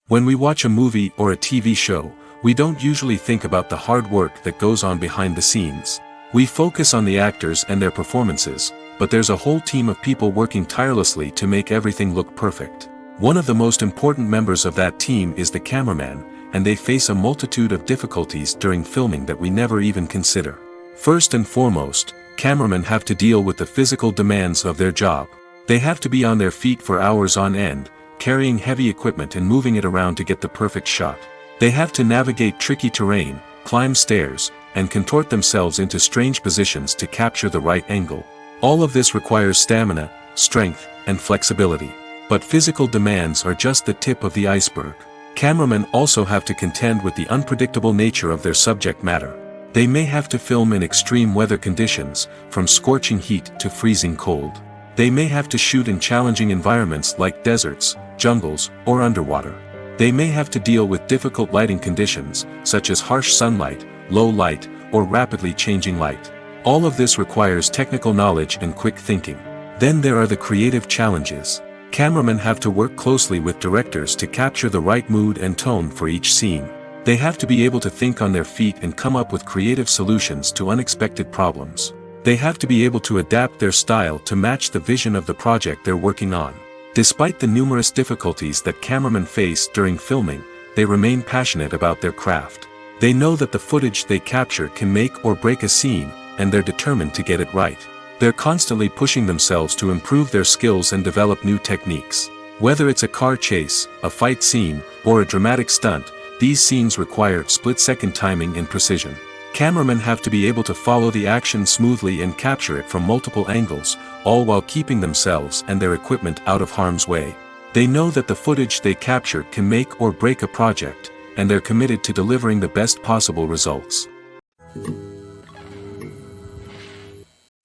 When we watch a movie or a TV show, we don't usually think about the hard work that goes on behind the scenes. We focus on the actors and their performances, but there's a whole team of people working tirelessly to make everything look perfect. One of the most important members of that team is the cameraman, and they face a multitude of difficulties during filming that we never even consider. First and foremost, cameramen have to deal with the physical demands of their job. They have to be on their feet for hours on end, carrying heavy equipment and moving it around to get the perfect shot. They have to navigate tricky terrain, climb stairs, and contort themselves into strange positions to capture the right angle. All of this requires stamina, strength, and flexibility. But physical demands are just the tip of the iceberg. Cameramen also have to contend with the unpredictable nature of their subject matter. They may have to film in extreme weather conditions, from scorching heat to freezing cold. They may have to shoot in challenging environments like deserts, jungles, or underwater. They may have to deal with difficult lighting conditions, such as harsh sunlight, low light, or rapidly changing light. All of this requires technical knowledge and quick thinking. Then there are the creative challenges. Cameramen have to work closely with directors to capture the right mood and tone for each scene. They have to be able to think on their feet and come up with creative solutions to unexpected problems. They have to be able to adapt their style to match the vision of the project they're working on. Despite the numerous difficulties that cameramen face during filming, they remain passionate about their craft. They know that the footage they capture can make or break a scene, and they're determined to get it right. They're constantly pushing themselves to improve their skills and develop new techniques. Whether it's a car chase, a fight scene, or a dramatic stunt, these scenes require split-second timing and precision. Cameramen have to be able to follow the action smoothly and capture it from multiple angles, all while keeping themselves and their equipment out of harm's way. They know that the footage they capture can make or break a project, and they're committed to delivering the best possible results.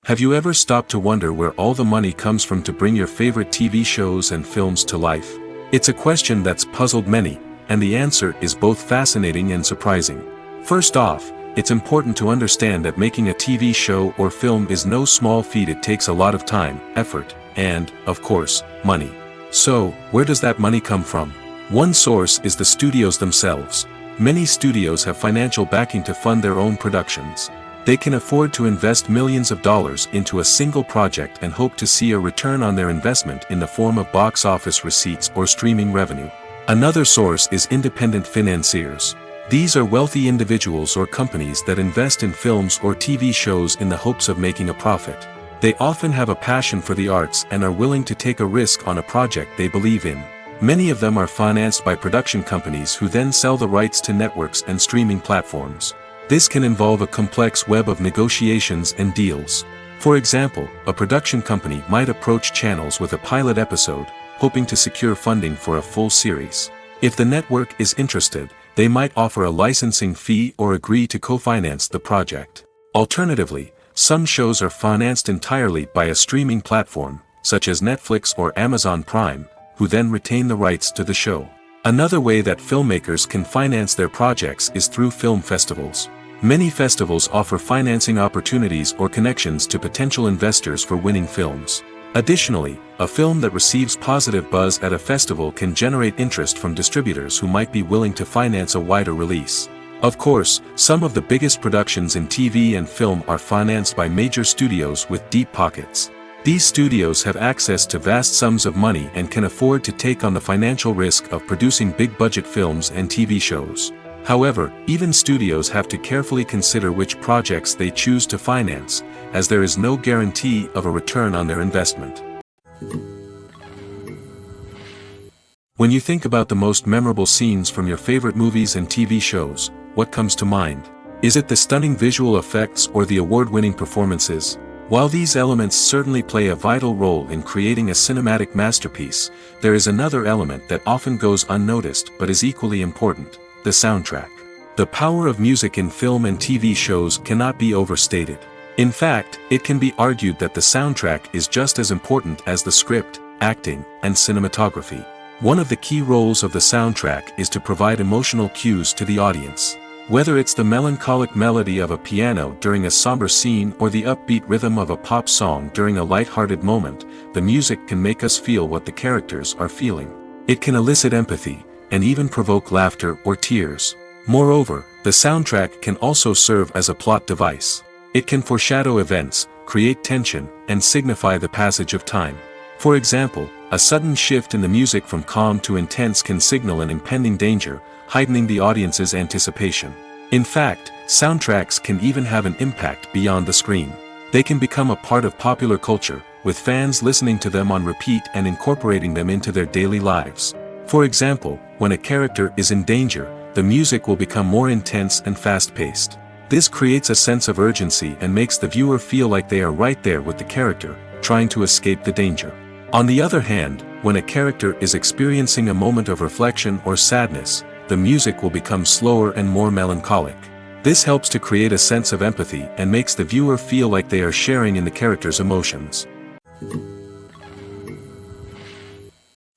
Have you ever stopped to wonder where all the money comes from to bring your favorite TV shows and films to life? It's a question that's puzzled many, and the answer is both fascinating and surprising. First off, it's important to understand that making a TV show or film is no small feat. It takes a lot of time, effort, and, of course, money. So, where does that money come from? One source is the studios themselves. Many studios have financial backing to fund their own productions. They can afford to invest millions of dollars into a single project and hope to see a return on their investment in the form of box office receipts or streaming revenue. Another source is independent financiers. These are wealthy individuals or companies that invest in films or TV shows in the hopes of making a profit. They often have a passion for the arts and are willing to take a risk on a project they believe in. Many of them are financed by production companies who then sell the rights to networks and streaming platforms. This can involve a complex web of negotiations and deals. For example, a production company might approach channels with a pilot episode, hoping to secure funding for a full series. If the network is interested, they might offer a licensing fee or agree to co-finance the project. Alternatively, some shows are financed entirely by a streaming platform, such as Netflix or Amazon Prime, who then retain the rights to the show. Another way that filmmakers can finance their projects is through film festivals. Many festivals offer financing opportunities or connections to potential investors for winning films. Additionally, a film that receives positive buzz at a festival can generate interest from distributors who might be willing to finance a wider release. Of course, some of the biggest productions in TV and film are financed by major studios with deep pockets. These studios have access to vast sums of money and can afford to take on the financial risk of producing big-budget films and TV shows. However, even studios have to carefully consider which projects they choose to finance, as there is no guarantee of a return on their investment. When you think about the most memorable scenes from your favorite movies and TV shows, what comes to mind? Is it the stunning visual effects or the award-winning performances? While these elements certainly play a vital role in creating a cinematic masterpiece, there is another element that often goes unnoticed but is equally important: the soundtrack. The power of music in film and TV shows cannot be overstated. In fact, it can be argued that the soundtrack is just as important as the script, acting, and cinematography. One of the key roles of the soundtrack is to provide emotional cues to the audience. Whether it's the melancholic melody of a piano during a somber scene or the upbeat rhythm of a pop song during a light-hearted moment, the music can make us feel what the characters are feeling. It can elicit empathy, and even provoke laughter or tears. Moreover, the soundtrack can also serve as a plot device. It can foreshadow events, create tension, and signify the passage of time. For example, a sudden shift in the music from calm to intense can signal an impending danger, heightening the audience's anticipation. In fact, soundtracks can even have an impact beyond the screen. They can become a part of popular culture, with fans listening to them on repeat and incorporating them into their daily lives. For example, when a character is in danger, the music will become more intense and fast-paced. This creates a sense of urgency and makes the viewer feel like they are right there with the character, trying to escape the danger. On the other hand, when a character is experiencing a moment of reflection or sadness, the music will become slower and more melancholic. This helps to create a sense of empathy and makes the viewer feel like they are sharing in the character's emotions.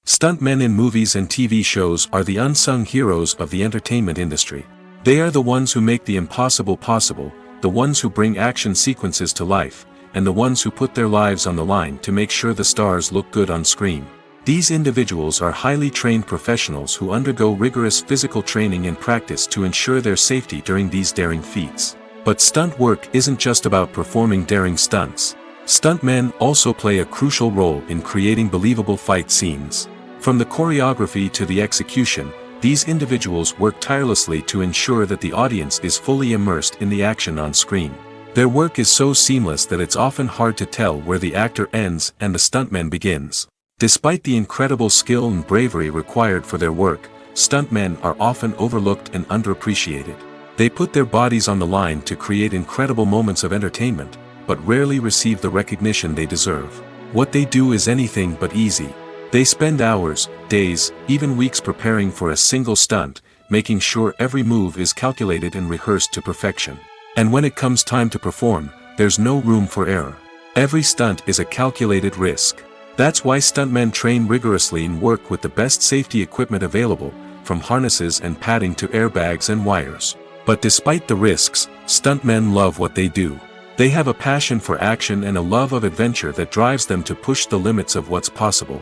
Stuntmen in movies and TV shows are the unsung heroes of the entertainment industry. They are the ones who make the impossible possible, the ones who bring action sequences to life, and the ones who put their lives on the line to make sure the stars look good on screen. These individuals are highly trained professionals who undergo rigorous physical training and practice to ensure their safety during these daring feats. But stunt work isn't just about performing daring stunts. Stuntmen also play a crucial role in creating believable fight scenes. From the choreography to the execution, these individuals work tirelessly to ensure that the audience is fully immersed in the action on screen. Their work is so seamless that it's often hard to tell where the actor ends and the stuntman begins. Despite the incredible skill and bravery required for their work, stuntmen are often overlooked and underappreciated. They put their bodies on the line to create incredible moments of entertainment, but rarely receive the recognition they deserve. What they do is anything but easy. They spend hours, days, even weeks preparing for a single stunt, making sure every move is calculated and rehearsed to perfection. And when it comes time to perform, there's no room for error. Every stunt is a calculated risk. That's why stuntmen train rigorously and work with the best safety equipment available, from harnesses and padding to airbags and wires. But despite the risks, stuntmen love what they do. They have a passion for action and a love of adventure that drives them to push the limits of what's possible.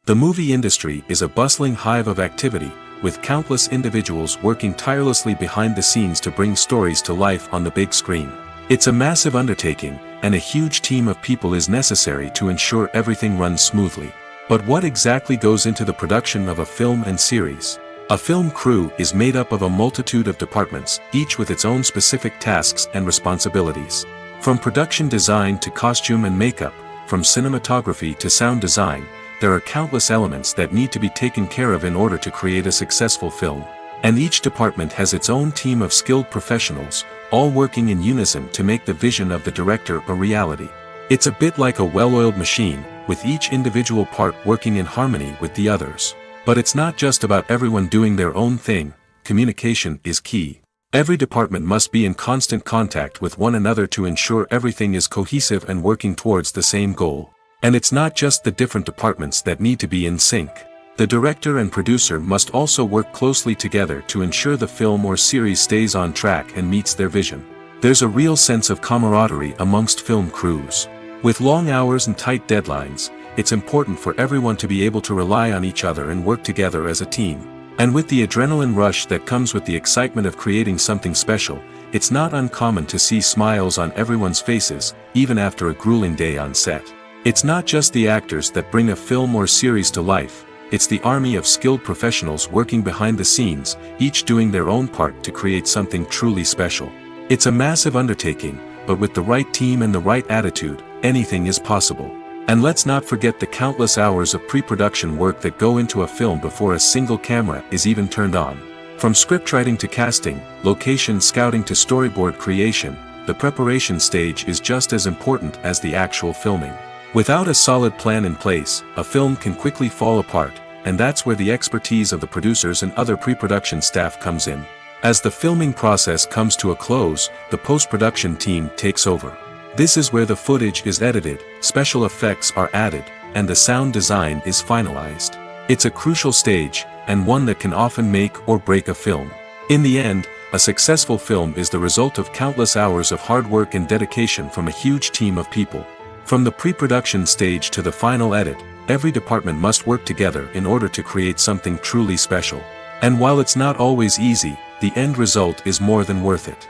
The movie industry is a bustling hive of activity, with countless individuals working tirelessly behind the scenes to bring stories to life on the big screen. It's a massive undertaking, and a huge team of people is necessary to ensure everything runs smoothly. But what exactly goes into the production of a film and series? A film crew is made up of a multitude of departments, each with its own specific tasks and responsibilities. From production design to costume and makeup, from cinematography to sound design, there are countless elements that need to be taken care of in order to create a successful film. And each department has its own team of skilled professionals, all working in unison to make the vision of the director a reality. It's a bit like a well-oiled machine, with each individual part working in harmony with the others. But it's not just about everyone doing their own thing. Communication is key. Every department must be in constant contact with one another to ensure everything is cohesive and working towards the same goal. And it's not just the different departments that need to be in sync. The director and producer must also work closely together to ensure the film or series stays on track and meets their vision. There's a real sense of camaraderie amongst film crews. With long hours and tight deadlines, it's important for everyone to be able to rely on each other and work together as a team. And with the adrenaline rush that comes with the excitement of creating something special, it's not uncommon to see smiles on everyone's faces, even after a grueling day on set. It's not just the actors that bring a film or series to life, it's the army of skilled professionals working behind the scenes, each doing their own part to create something truly special. It's a massive undertaking, but with the right team and the right attitude, anything is possible. And let's not forget the countless hours of pre-production work that go into a film before a single camera is even turned on. From scriptwriting to casting, location scouting to storyboard creation, the preparation stage is just as important as the actual filming. Without a solid plan in place, a film can quickly fall apart, and that's where the expertise of the producers and other pre-production staff comes in. As the filming process comes to a close, the post-production team takes over. This is where the footage is edited, special effects are added, and the sound design is finalized. It's a crucial stage, and one that can often make or break a film. In the end, a successful film is the result of countless hours of hard work and dedication from a huge team of people. From the pre-production stage to the final edit, every department must work together in order to create something truly special. And while it's not always easy, the end result is more than worth it.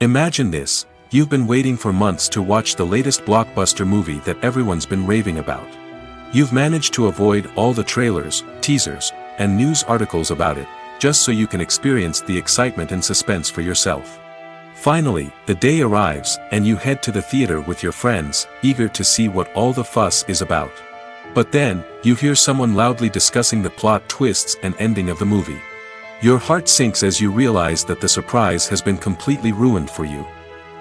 Imagine this: you've been waiting for months to watch the latest blockbuster movie that everyone's been raving about. You've managed to avoid all the trailers, teasers, and news articles about it, just so you can experience the excitement and suspense for yourself. Finally, the day arrives, and you head to the theater with your friends, eager to see what all the fuss is about. But then, you hear someone loudly discussing the plot twists and ending of the movie. Your heart sinks as you realize that the surprise has been completely ruined for you.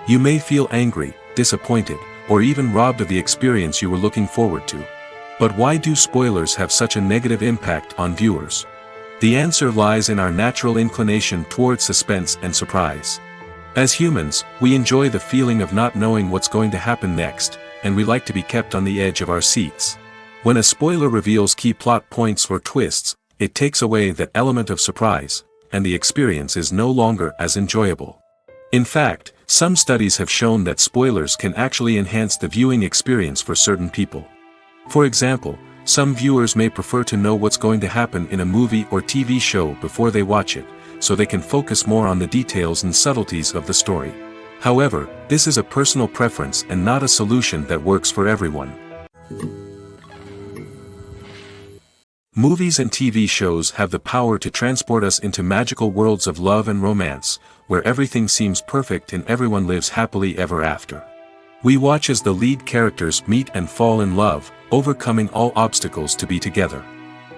You may feel angry, disappointed, or even robbed of the experience you were looking forward to. But why do spoilers have such a negative impact on viewers? The answer lies in our natural inclination toward suspense and surprise. As humans, we enjoy the feeling of not knowing what's going to happen next, and we like to be kept on the edge of our seats. When a spoiler reveals key plot points or twists, it takes away that element of surprise, and the experience is no longer as enjoyable. In fact, some studies have shown that spoilers can actually enhance the viewing experience for certain people. For example, some viewers may prefer to know what's going to happen in a movie or TV show before they watch it, so they can focus more on the details and subtleties of the story. However, this is a personal preference and not a solution that works for everyone. Movies and TV shows have the power to transport us into magical worlds of love and romance, where everything seems perfect and everyone lives happily ever after. We watch as the lead characters meet and fall in love, overcoming all obstacles to be together.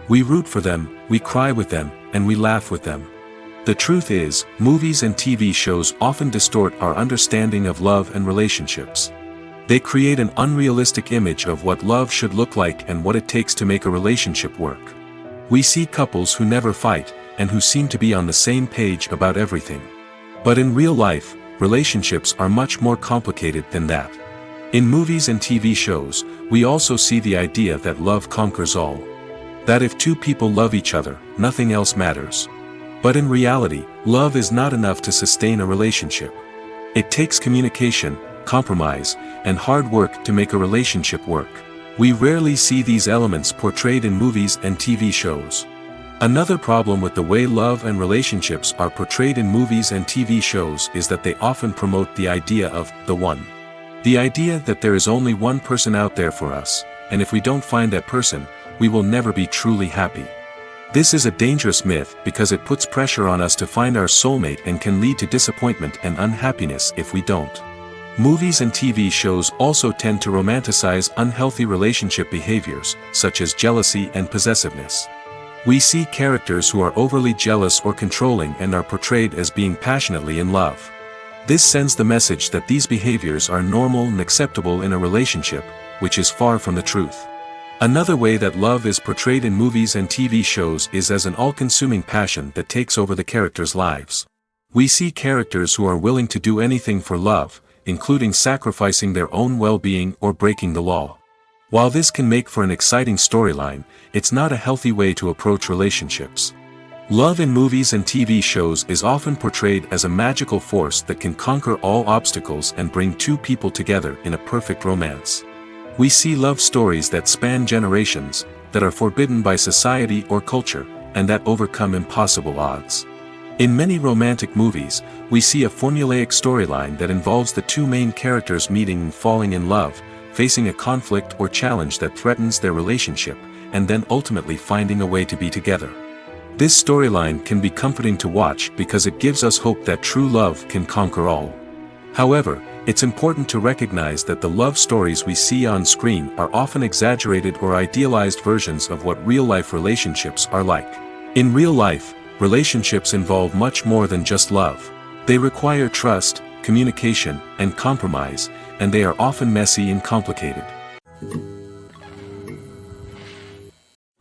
We root for them, we cry with them, and we laugh with them. The truth is, movies and TV shows often distort our understanding of love and relationships. They create an unrealistic image of what love should look like and what it takes to make a relationship work. We see couples who never fight, and who seem to be on the same page about everything. But in real life, relationships are much more complicated than that. In movies and TV shows, we also see the idea that love conquers all. That if two people love each other, nothing else matters. But in reality, love is not enough to sustain a relationship. It takes communication, compromise, and hard work to make a relationship work. We rarely see these elements portrayed in movies and TV shows. Another problem with the way love and relationships are portrayed in movies and TV shows is that they often promote the idea of the one. The idea that there is only one person out there for us, and if we don't find that person, we will never be truly happy. This is a dangerous myth because it puts pressure on us to find our soulmate and can lead to disappointment and unhappiness if we don't. Movies and TV shows also tend to romanticize unhealthy relationship behaviors, such as jealousy and possessiveness. We see characters who are overly jealous or controlling and are portrayed as being passionately in love. This sends the message that these behaviors are normal and acceptable in a relationship, which is far from the truth. Another way that love is portrayed in movies and TV shows is as an all-consuming passion that takes over the characters' lives. We see characters who are willing to do anything for love, including sacrificing their own well-being or breaking the law. While this can make for an exciting storyline, it's not a healthy way to approach relationships. Love in movies and TV shows is often portrayed as a magical force that can conquer all obstacles and bring two people together in a perfect romance. We see love stories that span generations, that are forbidden by society or culture, and that overcome impossible odds. In many romantic movies, we see a formulaic storyline that involves the two main characters meeting and falling in love, facing a conflict or challenge that threatens their relationship, and then ultimately finding a way to be together. This storyline can be comforting to watch because it gives us hope that true love can conquer all. However, it's important to recognize that the love stories we see on screen are often exaggerated or idealized versions of what real-life relationships are like. In real life, relationships involve much more than just love. They require trust, communication, and compromise, and they are often messy and complicated.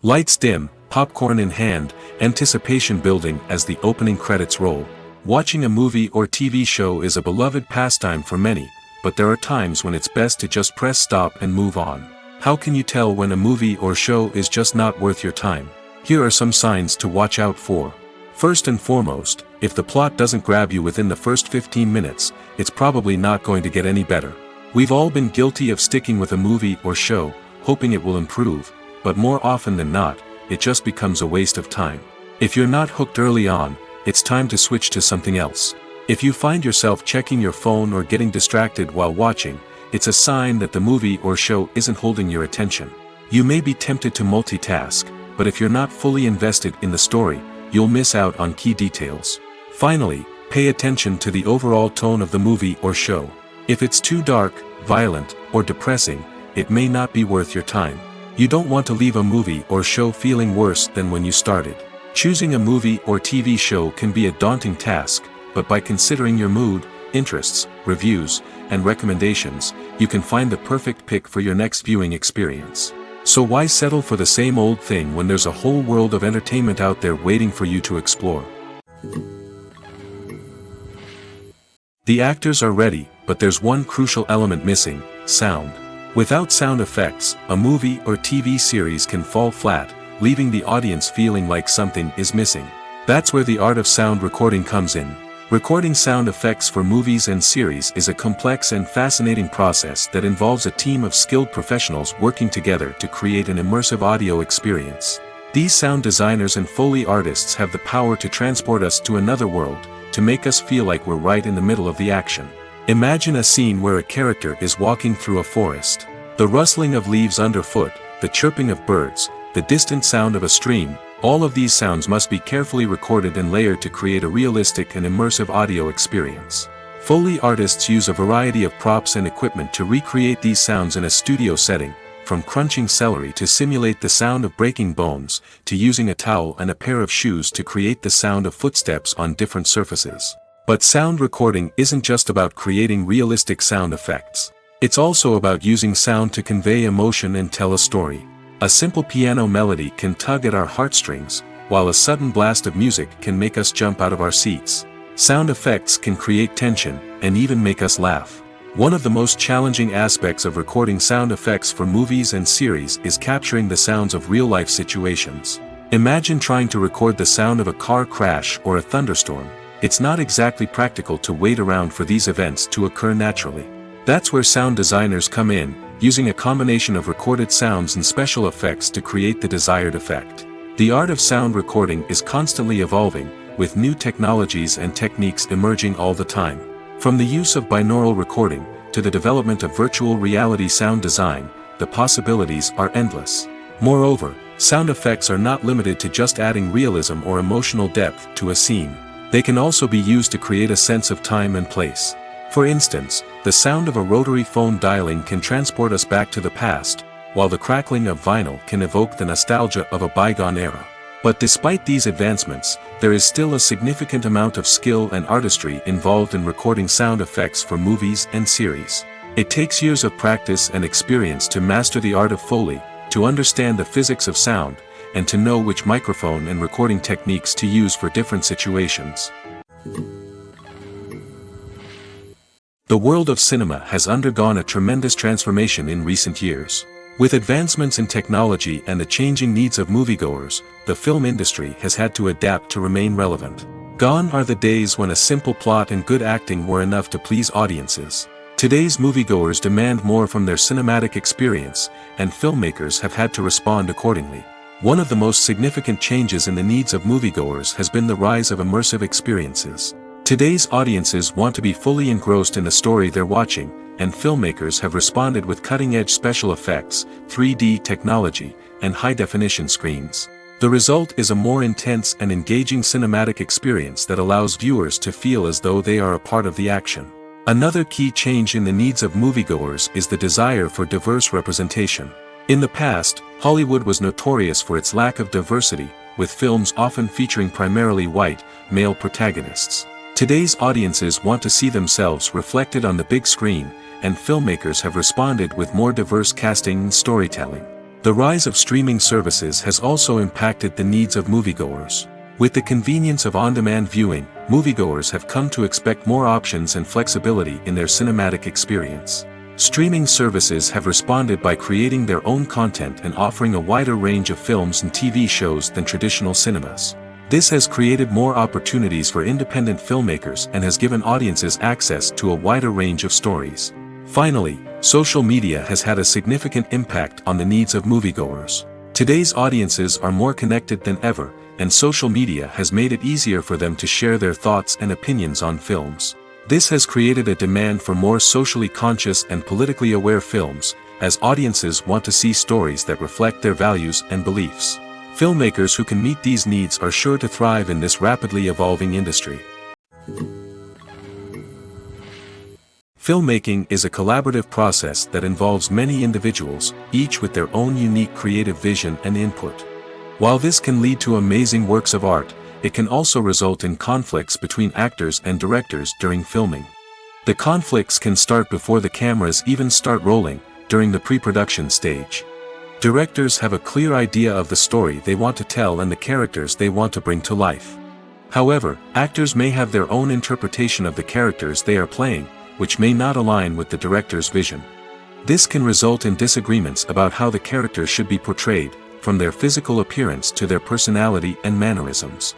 Lights dim, popcorn in hand, anticipation building as the opening credits roll. Watching a movie or TV show is a beloved pastime for many, but there are times when it's best to just press stop and move on. How can you tell when a movie or show is just not worth your time? Here are some signs to watch out for. First and foremost, if the plot doesn't grab you within the first 15 minutes, it's probably not going to get any better. We've all been guilty of sticking with a movie or show, hoping it will improve, but more often than not, it just becomes a waste of time. If you're not hooked early on, it's time to switch to something else. If you find yourself checking your phone or getting distracted while watching, it's a sign that the movie or show isn't holding your attention. You may be tempted to multitask, but if you're not fully invested in the story, you'll miss out on key details. Finally, pay attention to the overall tone of the movie or show. If it's too dark, violent, or depressing, it may not be worth your time. You don't want to leave a movie or show feeling worse than when you started. Choosing a movie or TV show can be a daunting task, but by considering your mood, interests, reviews, and recommendations, you can find the perfect pick for your next viewing experience. So why settle for the same old thing when there's a whole world of entertainment out there waiting for you to explore? The actors are ready, but there's one crucial element missing: sound. Without sound effects, a movie or TV series can fall flat, leaving the audience feeling like something is missing. That's where the art of sound recording comes in. Recording sound effects for movies and series is a complex and fascinating process that involves a team of skilled professionals working together to create an immersive audio experience. These sound designers and Foley artists have the power to transport us to another world, to make us feel like we're right in the middle of the action. Imagine a scene where a character is walking through a forest. The rustling of leaves underfoot, the chirping of birds, the distant sound of a stream, all of these sounds must be carefully recorded and layered to create a realistic and immersive audio experience. Foley artists use a variety of props and equipment to recreate these sounds in a studio setting, from crunching celery to simulate the sound of breaking bones, to using a towel and a pair of shoes to create the sound of footsteps on different surfaces. But sound recording isn't just about creating realistic sound effects. It's also about using sound to convey emotion and tell a story. A simple piano melody can tug at our heartstrings, while a sudden blast of music can make us jump out of our seats. Sound effects can create tension, and even make us laugh. One of the most challenging aspects of recording sound effects for movies and series is capturing the sounds of real-life situations. Imagine trying to record the sound of a car crash or a thunderstorm. It's not exactly practical to wait around for these events to occur naturally. That's where sound designers come in, using a combination of recorded sounds and special effects to create the desired effect. The art of sound recording is constantly evolving, with new technologies and techniques emerging all the time. From the use of binaural recording, to the development of virtual reality sound design, the possibilities are endless. Moreover, sound effects are not limited to just adding realism or emotional depth to a scene. They can also be used to create a sense of time and place. For instance, the sound of a rotary phone dialing can transport us back to the past, while the crackling of vinyl can evoke the nostalgia of a bygone era. But despite these advancements, there is still a significant amount of skill and artistry involved in recording sound effects for movies and series. It takes years of practice and experience to master the art of Foley, to understand the physics of sound, and to know which microphone and recording techniques to use for different situations. The world of cinema has undergone a tremendous transformation in recent years. With advancements in technology and the changing needs of moviegoers, the film industry has had to adapt to remain relevant. Gone are the days when a simple plot and good acting were enough to please audiences. Today's moviegoers demand more from their cinematic experience, and filmmakers have had to respond accordingly. One of the most significant changes in the needs of moviegoers has been the rise of immersive experiences. Today's audiences want to be fully engrossed in the story they're watching, and filmmakers have responded with cutting-edge special effects, 3D technology, and high-definition screens. The result is a more intense and engaging cinematic experience that allows viewers to feel as though they are a part of the action. Another key change in the needs of moviegoers is the desire for diverse representation. In the past, Hollywood was notorious for its lack of diversity, with films often featuring primarily white, male protagonists. Today's audiences want to see themselves reflected on the big screen, and filmmakers have responded with more diverse casting and storytelling. The rise of streaming services has also impacted the needs of moviegoers. With the convenience of on-demand viewing, moviegoers have come to expect more options and flexibility in their cinematic experience. Streaming services have responded by creating their own content and offering a wider range of films and TV shows than traditional cinemas. This has created more opportunities for independent filmmakers and has given audiences access to a wider range of stories. Finally, social media has had a significant impact on the needs of moviegoers. Today's audiences are more connected than ever, and social media has made it easier for them to share their thoughts and opinions on films. This has created a demand for more socially conscious and politically aware films, as audiences want to see stories that reflect their values and beliefs. Filmmakers who can meet these needs are sure to thrive in this rapidly evolving industry. Filmmaking is a collaborative process that involves many individuals, each with their own unique creative vision and input. While this can lead to amazing works of art, it can also result in conflicts between actors and directors during filming. The conflicts can start before the cameras even start rolling, during the pre-production stage. Directors have a clear idea of the story they want to tell and the characters they want to bring to life. However, actors may have their own interpretation of the characters they are playing, which may not align with the director's vision. This can result in disagreements about how the characters should be portrayed, from their physical appearance to their personality and mannerisms.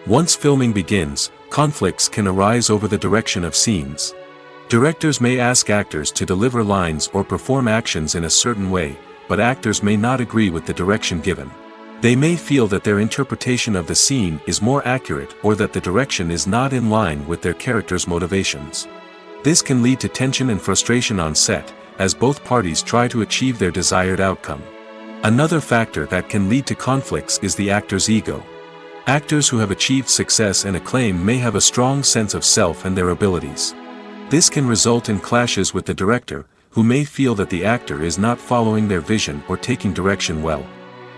Once filming begins, conflicts can arise over the direction of scenes. Directors may ask actors to deliver lines or perform actions in a certain way, but actors may not agree with the direction given. They may feel that their interpretation of the scene is more accurate or that the direction is not in line with their character's motivations. This can lead to tension and frustration on set, as both parties try to achieve their desired outcome. Another factor that can lead to conflicts is the actor's ego. Actors who have achieved success and acclaim may have a strong sense of self and their abilities. This can result in clashes with the director, who may feel that the actor is not following their vision or taking direction well.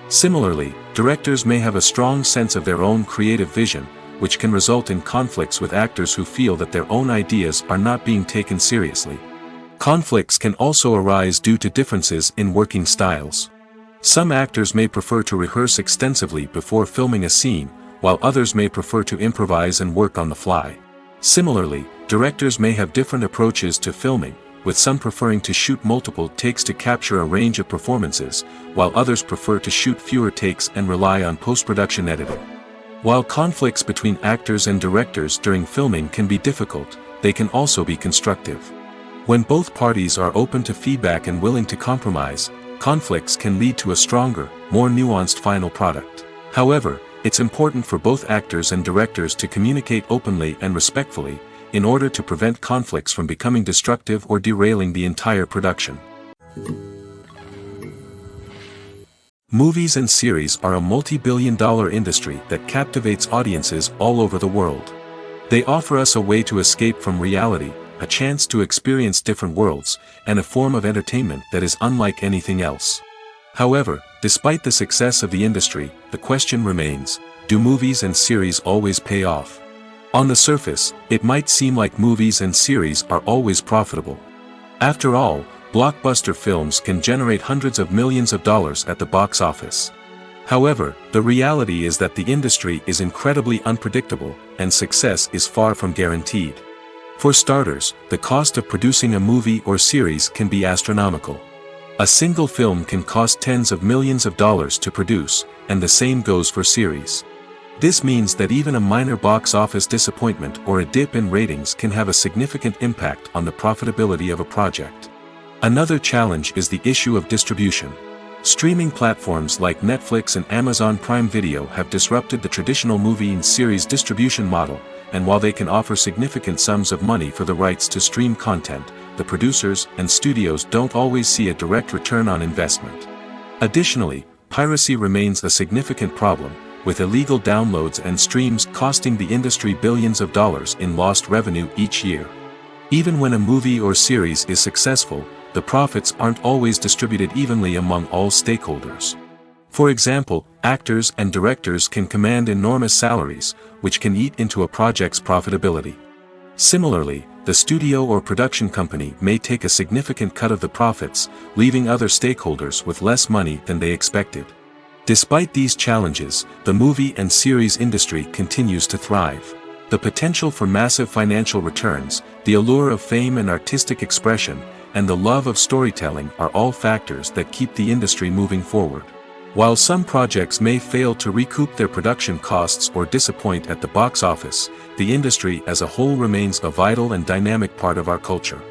Similarly, directors may have a strong sense of their own creative vision, which can result in conflicts with actors who feel that their own ideas are not being taken seriously. Conflicts can also arise due to differences in working styles. Some actors may prefer to rehearse extensively before filming a scene, while others may prefer to improvise and work on the fly. Similarly, directors may have different approaches to filming, with some preferring to shoot multiple takes to capture a range of performances, while others prefer to shoot fewer takes and rely on post-production editing. While conflicts between actors and directors during filming can be difficult, they can also be constructive. When both parties are open to feedback and willing to compromise, conflicts can lead to a stronger, more nuanced final product. However, it's important for both actors and directors to communicate openly and respectfully, in order to prevent conflicts from becoming destructive or derailing the entire production. Movies and series are a multi-billion-dollar industry that captivates audiences all over the world. They offer us a way to escape from reality, a chance to experience different worlds, and a form of entertainment that is unlike anything else. However, despite the success of the industry, the question remains, do movies and series always pay off? On the surface, it might seem like movies and series are always profitable. After all, blockbuster films can generate hundreds of millions of dollars at the box office. However, the reality is that the industry is incredibly unpredictable, and success is far from guaranteed. For starters, the cost of producing a movie or series can be astronomical. A single film can cost tens of millions of dollars to produce, and the same goes for series. This means that even a minor box office disappointment or a dip in ratings can have a significant impact on the profitability of a project. Another challenge is the issue of distribution. Streaming platforms like Netflix and Amazon Prime Video have disrupted the traditional movie and series distribution model, and while they can offer significant sums of money for the rights to stream content, the producers and studios don't always see a direct return on investment. Additionally, piracy remains a significant problem, with illegal downloads and streams costing the industry billions of dollars in lost revenue each year. Even when a movie or series is successful, the profits aren't always distributed evenly among all stakeholders. For example, actors and directors can command enormous salaries, which can eat into a project's profitability. Similarly, the studio or production company may take a significant cut of the profits, leaving other stakeholders with less money than they expected. Despite these challenges, the movie and series industry continues to thrive. The potential for massive financial returns, the allure of fame and artistic expression, and the love of storytelling are all factors that keep the industry moving forward. While some projects may fail to recoup their production costs or disappoint at the box office, the industry as a whole remains a vital and dynamic part of our culture.